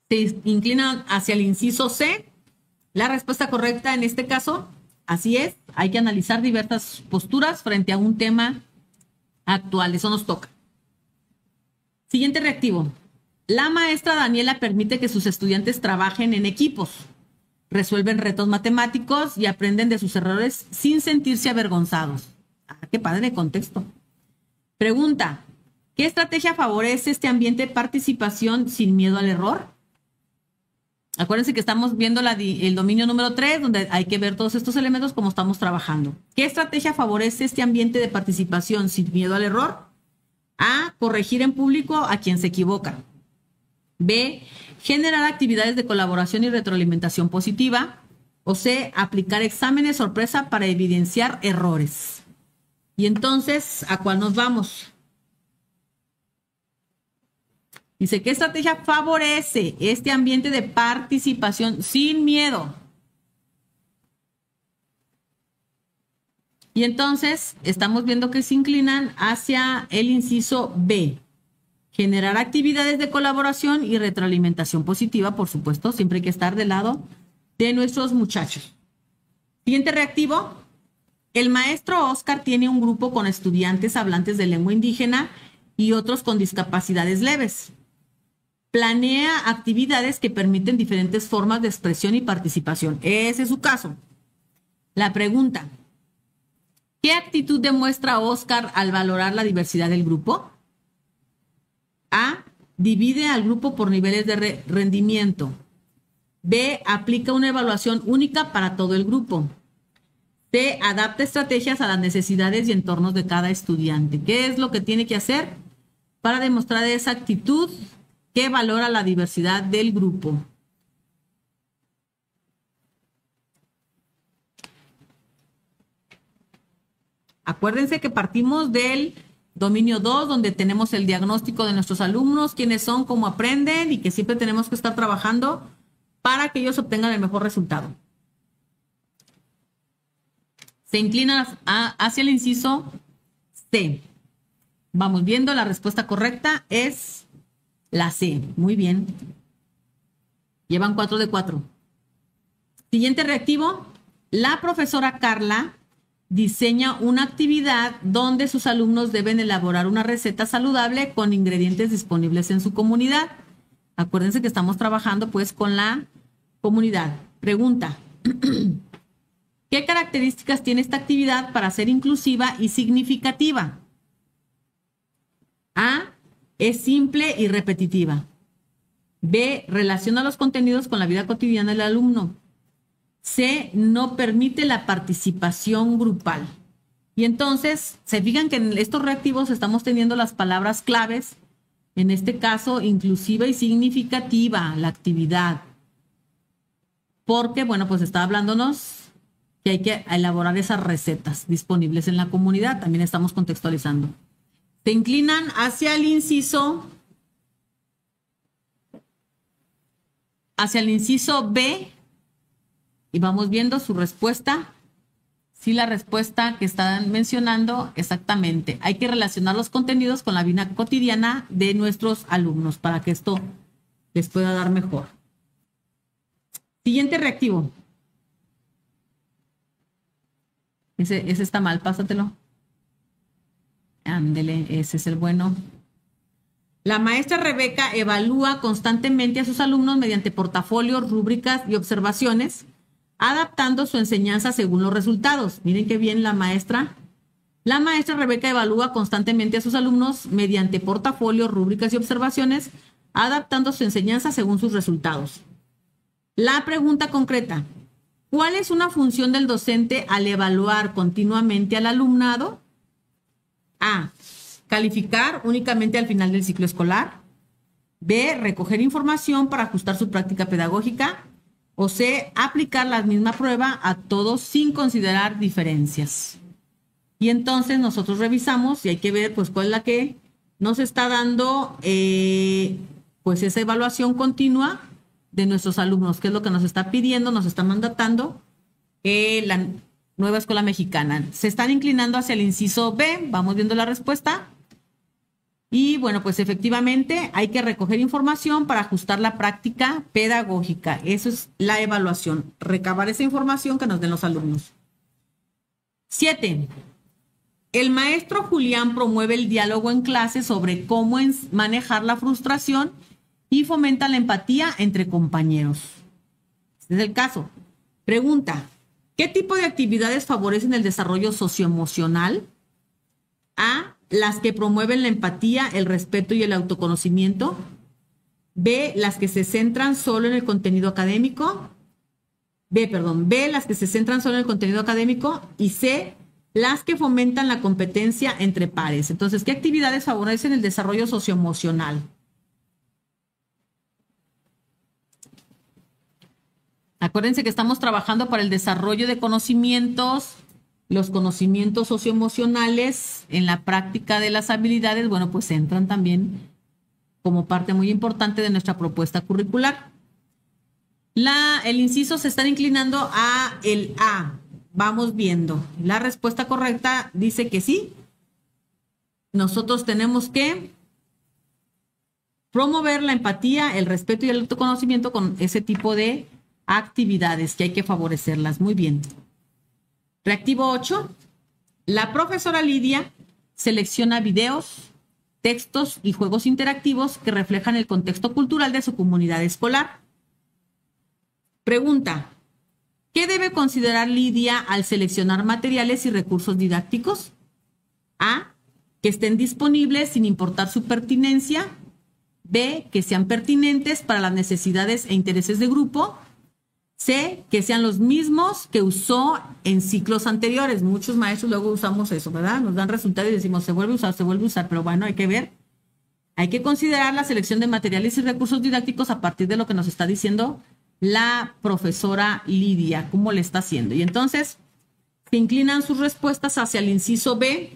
Se inclinan hacia el inciso C. La respuesta correcta en este caso, así es, hay que analizar diversas posturas frente a un tema actual. Eso nos toca. Siguiente reactivo. La maestra Daniela permite que sus estudiantes trabajen en equipos, resuelven retos matemáticos y aprenden de sus errores sin sentirse avergonzados. Ah, qué padre contexto. Pregunta, ¿qué estrategia favorece este ambiente de participación sin miedo al error? Acuérdense que estamos viendo el dominio número 3, donde hay que ver todos estos elementos como estamos trabajando. ¿Qué estrategia favorece este ambiente de participación sin miedo al error? A, corregir en público a quien se equivoca. B, generar actividades de colaboración y retroalimentación positiva. O C, aplicar exámenes sorpresa para evidenciar errores. Y entonces, ¿a cuál nos vamos? Dice, ¿qué estrategia favorece este ambiente de participación sin miedo? Y entonces estamos viendo que se inclinan hacia el inciso B. Generar actividades de colaboración y retroalimentación positiva, por supuesto, siempre hay que estar del lado de nuestros muchachos. Siguiente reactivo. El maestro Oscar tiene un grupo con estudiantes hablantes de lengua indígena y otros con discapacidades leves. Planea actividades que permiten diferentes formas de expresión y participación. Ese es su caso. La pregunta, ¿qué actitud demuestra Oscar al valorar la diversidad del grupo? A, divide al grupo por niveles de rendimiento. B, aplica una evaluación única para todo el grupo. C, adapta estrategias a las necesidades y entornos de cada estudiante. ¿Qué es lo que tiene que hacer para demostrar esa actitud que valora la diversidad del grupo? Acuérdense que partimos del dominio 2, donde tenemos el diagnóstico de nuestros alumnos, quiénes son, cómo aprenden y que siempre tenemos que estar trabajando para que ellos obtengan el mejor resultado. Se inclinan hacia el inciso C. Vamos viendo, la respuesta correcta es la C. Muy bien. Llevan 4 de 4. Siguiente reactivo. La profesora Carla diseña una actividad donde sus alumnos deben elaborar una receta saludable con ingredientes disponibles en su comunidad. Acuérdense que estamos trabajando pues con la comunidad. Pregunta. ¿Qué características tiene esta actividad para ser inclusiva y significativa? A. Es simple y repetitiva. B. Relaciona los contenidos con la vida cotidiana del alumno. C. No permite la participación grupal. Y entonces, se fijan que en estos reactivos estamos teniendo las palabras claves, en este caso, inclusiva y significativa, la actividad. Porque, bueno, pues está hablándonos que hay que elaborar esas recetas disponibles en la comunidad. También estamos contextualizando. Se inclinan hacia el inciso B y vamos viendo su respuesta. Sí, la respuesta que están mencionando exactamente. Hay que relacionar los contenidos con la vida cotidiana de nuestros alumnos para que esto les pueda dar mejor. Siguiente reactivo. Ese está mal, pásatelo. Ándele, ese es el bueno. La maestra Rebeca evalúa constantemente a sus alumnos mediante portafolios, rúbricas y observaciones, adaptando su enseñanza según los resultados. Miren qué bien la maestra. La maestra Rebeca evalúa constantemente a sus alumnos mediante portafolios, rúbricas y observaciones, adaptando su enseñanza según sus resultados. La pregunta concreta. ¿Cuál es una función del docente al evaluar continuamente al alumnado? A. Calificar únicamente al final del ciclo escolar. B. Recoger información para ajustar su práctica pedagógica. O C. Aplicar la misma prueba a todos sin considerar diferencias. Y entonces nosotros revisamos y hay que ver pues cuál es la que nos está dando pues esa evaluación continua de nuestros alumnos, qué es lo que nos está pidiendo, nos está mandatando la nueva escuela mexicana. Se están inclinando hacia el inciso B, vamos viendo la respuesta. Y bueno, pues efectivamente hay que recoger información para ajustar la práctica pedagógica. Eso es la evaluación, recabar esa información que nos den los alumnos. 7. El maestro Julián promueve el diálogo en clase sobre cómo manejar la frustración y fomenta la empatía entre compañeros. Este es el caso. Pregunta, ¿qué tipo de actividades favorecen el desarrollo socioemocional? A, las que promueven la empatía, el respeto y el autoconocimiento. B, las que se centran solo en el contenido académico. B, las que se centran solo en el contenido académico. Y C, las que fomentan la competencia entre pares. Entonces, ¿qué actividades favorecen el desarrollo socioemocional? Acuérdense que estamos trabajando para el desarrollo de conocimientos, los conocimientos socioemocionales en la práctica de las habilidades, bueno, pues entran también como parte muy importante de nuestra propuesta curricular. El inciso se está inclinando a el A. Vamos viendo. La respuesta correcta dice que sí. Nosotros tenemos que promover la empatía, el respeto y el autoconocimiento con ese tipo de actividades que hay que favorecerlas. Muy bien. Reactivo 8. La profesora Lidia selecciona videos, textos y juegos interactivos que reflejan el contexto cultural de su comunidad escolar. Pregunta, ¿qué debe considerar Lidia al seleccionar materiales y recursos didácticos? A, que estén disponibles sin importar su pertinencia. B, que sean pertinentes para las necesidades e intereses de grupo. C, que sean los mismos que usó en ciclos anteriores. Muchos maestros luego usamos eso, ¿verdad? Nos dan resultados y decimos, se vuelve a usar, pero bueno, hay que ver. Hay que considerar la selección de materiales y recursos didácticos a partir de lo que nos está diciendo la profesora Lidia, cómo le está haciendo. Y entonces, que inclinan sus respuestas hacia el inciso B.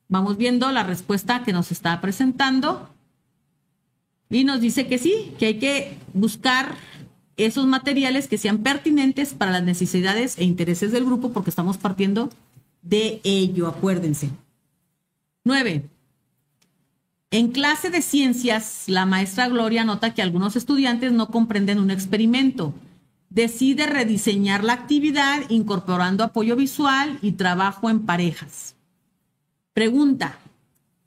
Vamos viendo la respuesta que nos está presentando. Y nos dice que sí, que hay que buscar esos materiales que sean pertinentes para las necesidades e intereses del grupo, porque estamos partiendo de ello, acuérdense. 9. En clase de ciencias, la maestra Gloria nota que algunos estudiantes no comprenden un experimento. Decide rediseñar la actividad incorporando apoyo visual y trabajo en parejas. Pregunta: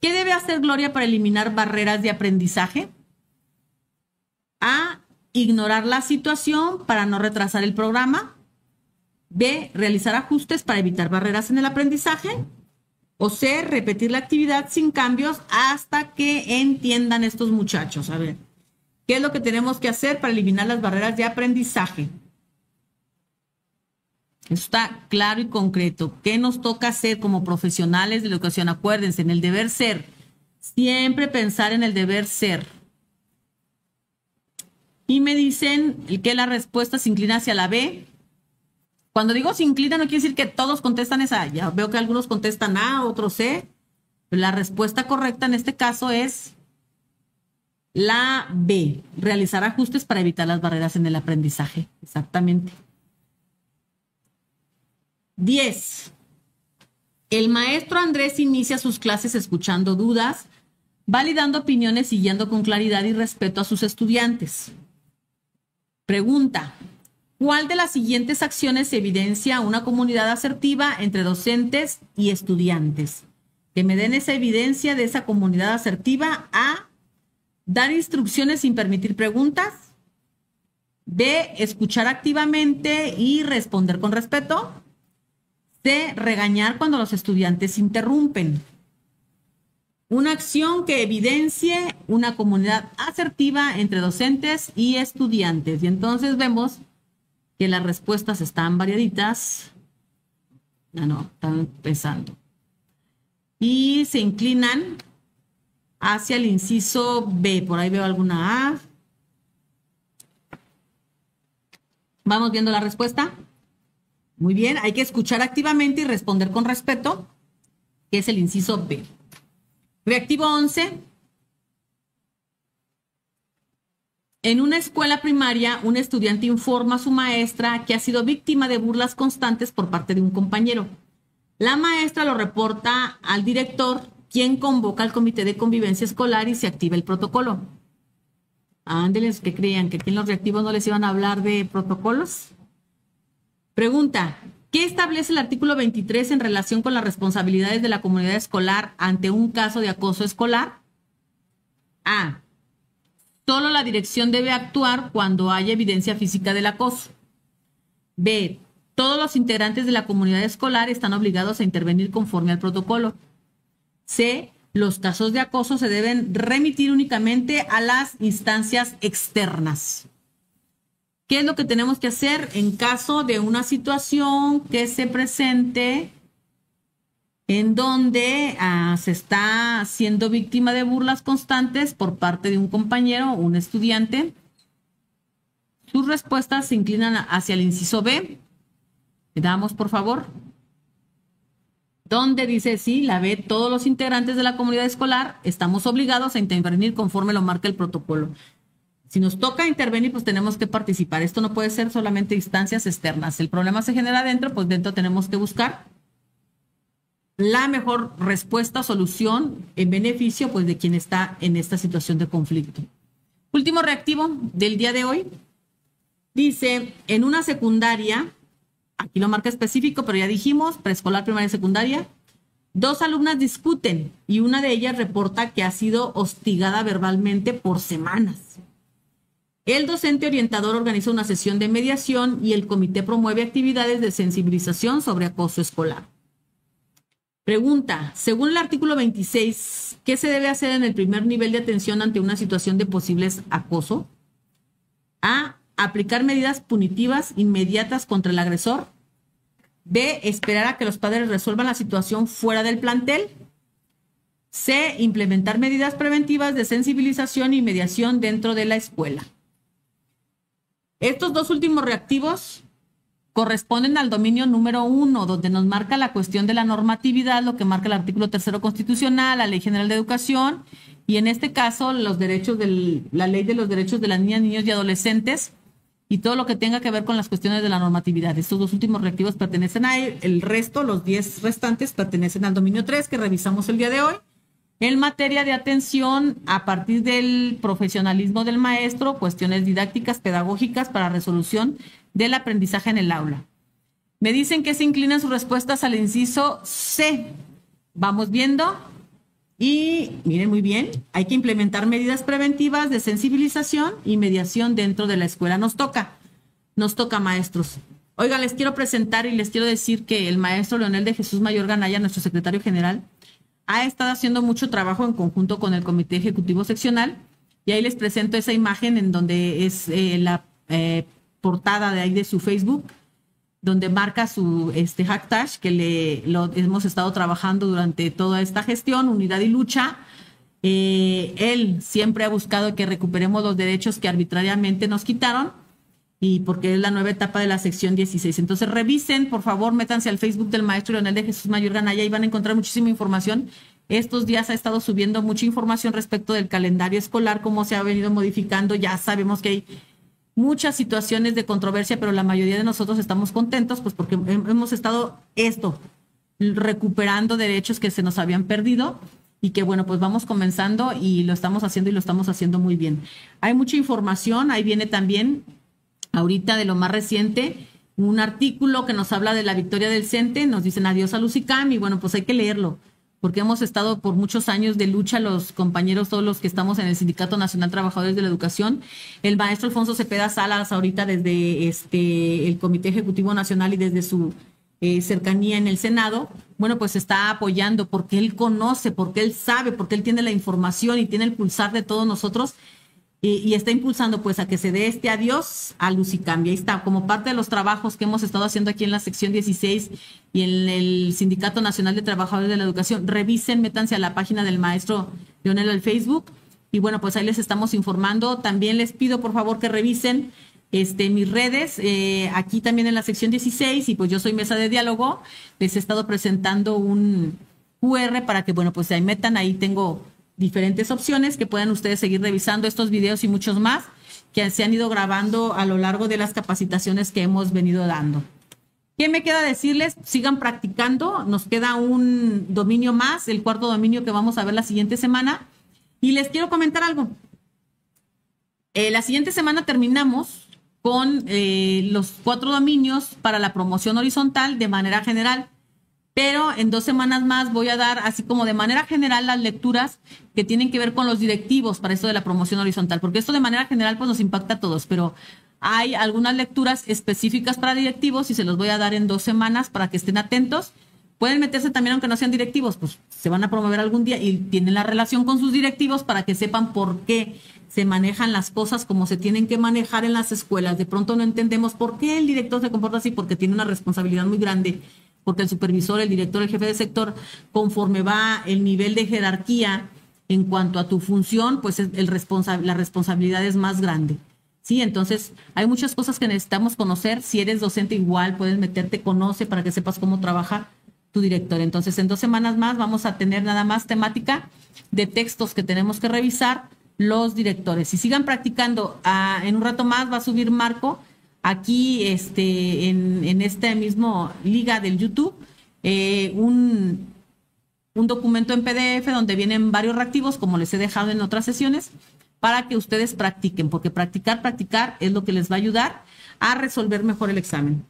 ¿qué debe hacer Gloria para eliminar barreras de aprendizaje? A. Ignorar la situación para no retrasar el programa. B. Realizar ajustes para evitar barreras en el aprendizaje. O C. Repetir la actividad sin cambios hasta que entiendan estos muchachos. A ver, ¿qué es lo que tenemos que hacer para eliminar las barreras de aprendizaje? Eso está claro y concreto. ¿Qué nos toca hacer como profesionales de la educación? Acuérdense, en el deber ser. Siempre pensar en el deber ser. Y me dicen que la respuesta se inclina hacia la B. Cuando digo se inclina, no quiere decir que todos contestan esa. Ya veo que algunos contestan A, otros C. Pero la respuesta correcta en este caso es la B. Realizar ajustes para evitar las barreras en el aprendizaje. Exactamente. 10. El maestro Andrés inicia sus clases escuchando dudas, validando opiniones y guiando con claridad y respeto a sus estudiantes. Pregunta: ¿cuál de las siguientes acciones evidencia una comunidad asertiva entre docentes y estudiantes? Que me den esa evidencia de esa comunidad asertiva. A. Dar instrucciones sin permitir preguntas. B. Escuchar activamente y responder con respeto. C. Regañar cuando los estudiantes interrumpen. Una acción que evidencie una comunidad asertiva entre docentes y estudiantes. Y entonces vemos que las respuestas están variaditas. No, están empezando. Y se inclinan hacia el inciso B. Por ahí veo alguna A. Vamos viendo la respuesta. Muy bien, hay que escuchar activamente y responder con respeto, que es el inciso B. Reactivo 11. En una escuela primaria, un estudiante informa a su maestra que ha sido víctima de burlas constantes por parte de un compañero. La maestra lo reporta al director, quien convoca al comité de convivencia escolar y se activa el protocolo. Ándeles, ¿qué creían? ¿Que aquí en los reactivos no les iban a hablar de protocolos? Pregunta: ¿qué establece el artículo 23 en relación con las responsabilidades de la comunidad escolar ante un caso de acoso escolar? A. Solo la dirección debe actuar cuando haya evidencia física del acoso. B. Todos los integrantes de la comunidad escolar están obligados a intervenir conforme al protocolo. C. Los casos de acoso se deben remitir únicamente a las instancias externas. ¿Qué es lo que tenemos que hacer en caso de una situación que se presente en donde se está siendo víctima de burlas constantes por parte de un compañero o un estudiante? Sus respuestas se inclinan hacia el inciso B. Le damos, por favor. Donde dice sí, la B: todos los integrantes de la comunidad escolar estamos obligados a intervenir conforme lo marca el protocolo. Si nos toca intervenir, pues tenemos que participar. Esto no puede ser solamente instancias externas. El problema se genera dentro, pues dentro tenemos que buscar la mejor respuesta, solución en beneficio, pues, de quien está en esta situación de conflicto. Último reactivo del día de hoy. Dice: en una secundaria, aquí lo marca específico, pero ya dijimos, preescolar, primaria y secundaria, 2 alumnas discuten y una de ellas reporta que ha sido hostigada verbalmente por semanas. El docente orientador organiza una sesión de mediación y el comité promueve actividades de sensibilización sobre acoso escolar. Pregunta: según el artículo 26, ¿qué se debe hacer en el primer nivel de atención ante una situación de posibles acoso? A. Aplicar medidas punitivas inmediatas contra el agresor. B. Esperar a que los padres resuelvan la situación fuera del plantel. C. Implementar medidas preventivas de sensibilización y mediación dentro de la escuela. Estos dos últimos reactivos corresponden al dominio número 1, donde nos marca la cuestión de la normatividad, lo que marca el artículo 3º constitucional, la Ley General de Educación, y en este caso los derechos la Ley de los Derechos de las Niñas, Niños y Adolescentes, y todo lo que tenga que ver con las cuestiones de la normatividad. Estos 2 últimos reactivos pertenecen a él, el resto, los 10 restantes, pertenecen al dominio 3, que revisamos el día de hoy. En materia de atención, a partir del profesionalismo del maestro, cuestiones didácticas, pedagógicas para resolución del aprendizaje en el aula. Me dicen que se inclinan sus respuestas al inciso C. Vamos viendo. Y miren muy bien, hay que implementar medidas preventivas de sensibilización y mediación dentro de la escuela. Nos toca, maestros. Oigan, les quiero presentar y les quiero decir que el maestro Leonel de Jesús Mayor Ganaya, nuestro secretario general, ha estado haciendo mucho trabajo en conjunto con el Comité Ejecutivo Seccional, y ahí les presento esa imagen en donde es la portada de ahí de su Facebook, donde marca su hashtag que lo hemos estado trabajando durante toda esta gestión, unidad y lucha. Él siempre ha buscado que recuperemos los derechos que arbitrariamente nos quitaron, y porque es la nueva etapa de la sección 16. Entonces revisen, por favor, métanse al Facebook del maestro Leonel de Jesús Mayor Ganaya y van a encontrar muchísima información. Estos días ha estado subiendo mucha información respecto del calendario escolar, cómo se ha venido modificando. Ya sabemos que hay muchas situaciones de controversia, pero la mayoría de nosotros estamos contentos, pues porque hemos estado recuperando derechos que se nos habían perdido, y que bueno, pues vamos comenzando y lo estamos haciendo muy bien. Hay mucha información, ahí viene también ahorita de lo más reciente, un artículo que nos habla de la victoria del CENTE, nos dicen adiós a Lucicam, y bueno, pues hay que leerlo, porque hemos estado por muchos años de lucha, los compañeros, todos los que estamos en el Sindicato Nacional Trabajadores de la Educación, el maestro Alfonso Cepeda Salas, ahorita desde el Comité Ejecutivo Nacional y desde su cercanía en el Senado, bueno, pues está apoyando porque él conoce, porque él sabe, porque él tiene la información y tiene el pulsar de todos nosotros, y está impulsando pues a que se dé este adiós a Lucicam. Ahí está, como parte de los trabajos que hemos estado haciendo aquí en la sección 16 y en el Sindicato Nacional de Trabajadores de la Educación. Revisen, métanse a la página del maestro Leonel al Facebook, y bueno, pues ahí les estamos informando. También les pido por favor que revisen mis redes, aquí también en la sección 16, y pues yo soy mesa de diálogo. Les he estado presentando un QR para que, bueno, pues ahí metan, ahí tengo diferentes opciones que puedan ustedes seguir revisando estos videos y muchos más que se han ido grabando a lo largo de las capacitaciones que hemos venido dando. ¿Qué me queda decirles? Sigan practicando, nos queda un dominio más, el 4º dominio que vamos a ver la siguiente semana, y les quiero comentar algo. La siguiente semana terminamos con los 4 dominios para la promoción horizontal de manera general, pero en 2 semanas más voy a dar así como de manera general las lecturas que tienen que ver con los directivos para esto de la promoción horizontal, porque esto de manera general pues nos impacta a todos, pero hay algunas lecturas específicas para directivos y se los voy a dar en 2 semanas para que estén atentos. Pueden meterse también aunque no sean directivos, pues se van a promover algún día y tienen la relación con sus directivos para que sepan por qué se manejan las cosas como se tienen que manejar en las escuelas. De pronto no entendemos por qué el director se comporta así, porque tiene una responsabilidad muy grande, porque el supervisor, el director, el jefe de sector, conforme va el nivel de jerarquía en cuanto a tu función, pues la responsabilidad es más grande. Sí, entonces hay muchas cosas que necesitamos conocer. Si eres docente igual, puedes meterte, conoce para que sepas cómo trabaja tu director. Entonces en 2 semanas más vamos a tener nada más temática de textos que tenemos que revisar los directores. Y sigan practicando. En un rato más va a subir Marco aquí en este mismo liga del YouTube, un documento en PDF donde vienen varios reactivos, como les he dejado en otras sesiones, para que ustedes practiquen, porque practicar es lo que les va a ayudar a resolver mejor el examen.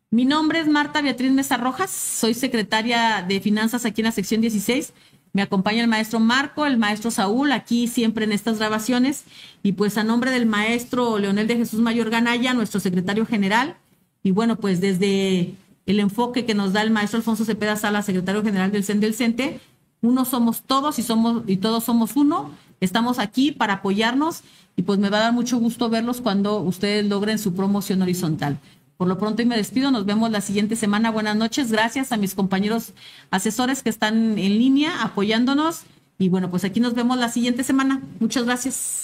Mi nombre es Marta Beatriz Mesa Rojas, soy secretaria de Finanzas aquí en la sección 16. Me acompaña el maestro Marco, el maestro Saúl, aquí siempre en estas grabaciones. Y pues a nombre del maestro Leonel de Jesús Mayor Ganaya, nuestro secretario general, y bueno, pues desde el enfoque que nos da el maestro Alfonso Cepeda Salas, secretario general del CENTE, uno somos todos y todos somos uno. Estamos aquí para apoyarnos y pues me va a dar mucho gusto verlos cuando ustedes logren su promoción horizontal. Por lo pronto y me despido, nos vemos la siguiente semana. Buenas noches, gracias a mis compañeros asesores que están en línea apoyándonos y bueno, pues aquí nos vemos la siguiente semana. Muchas gracias.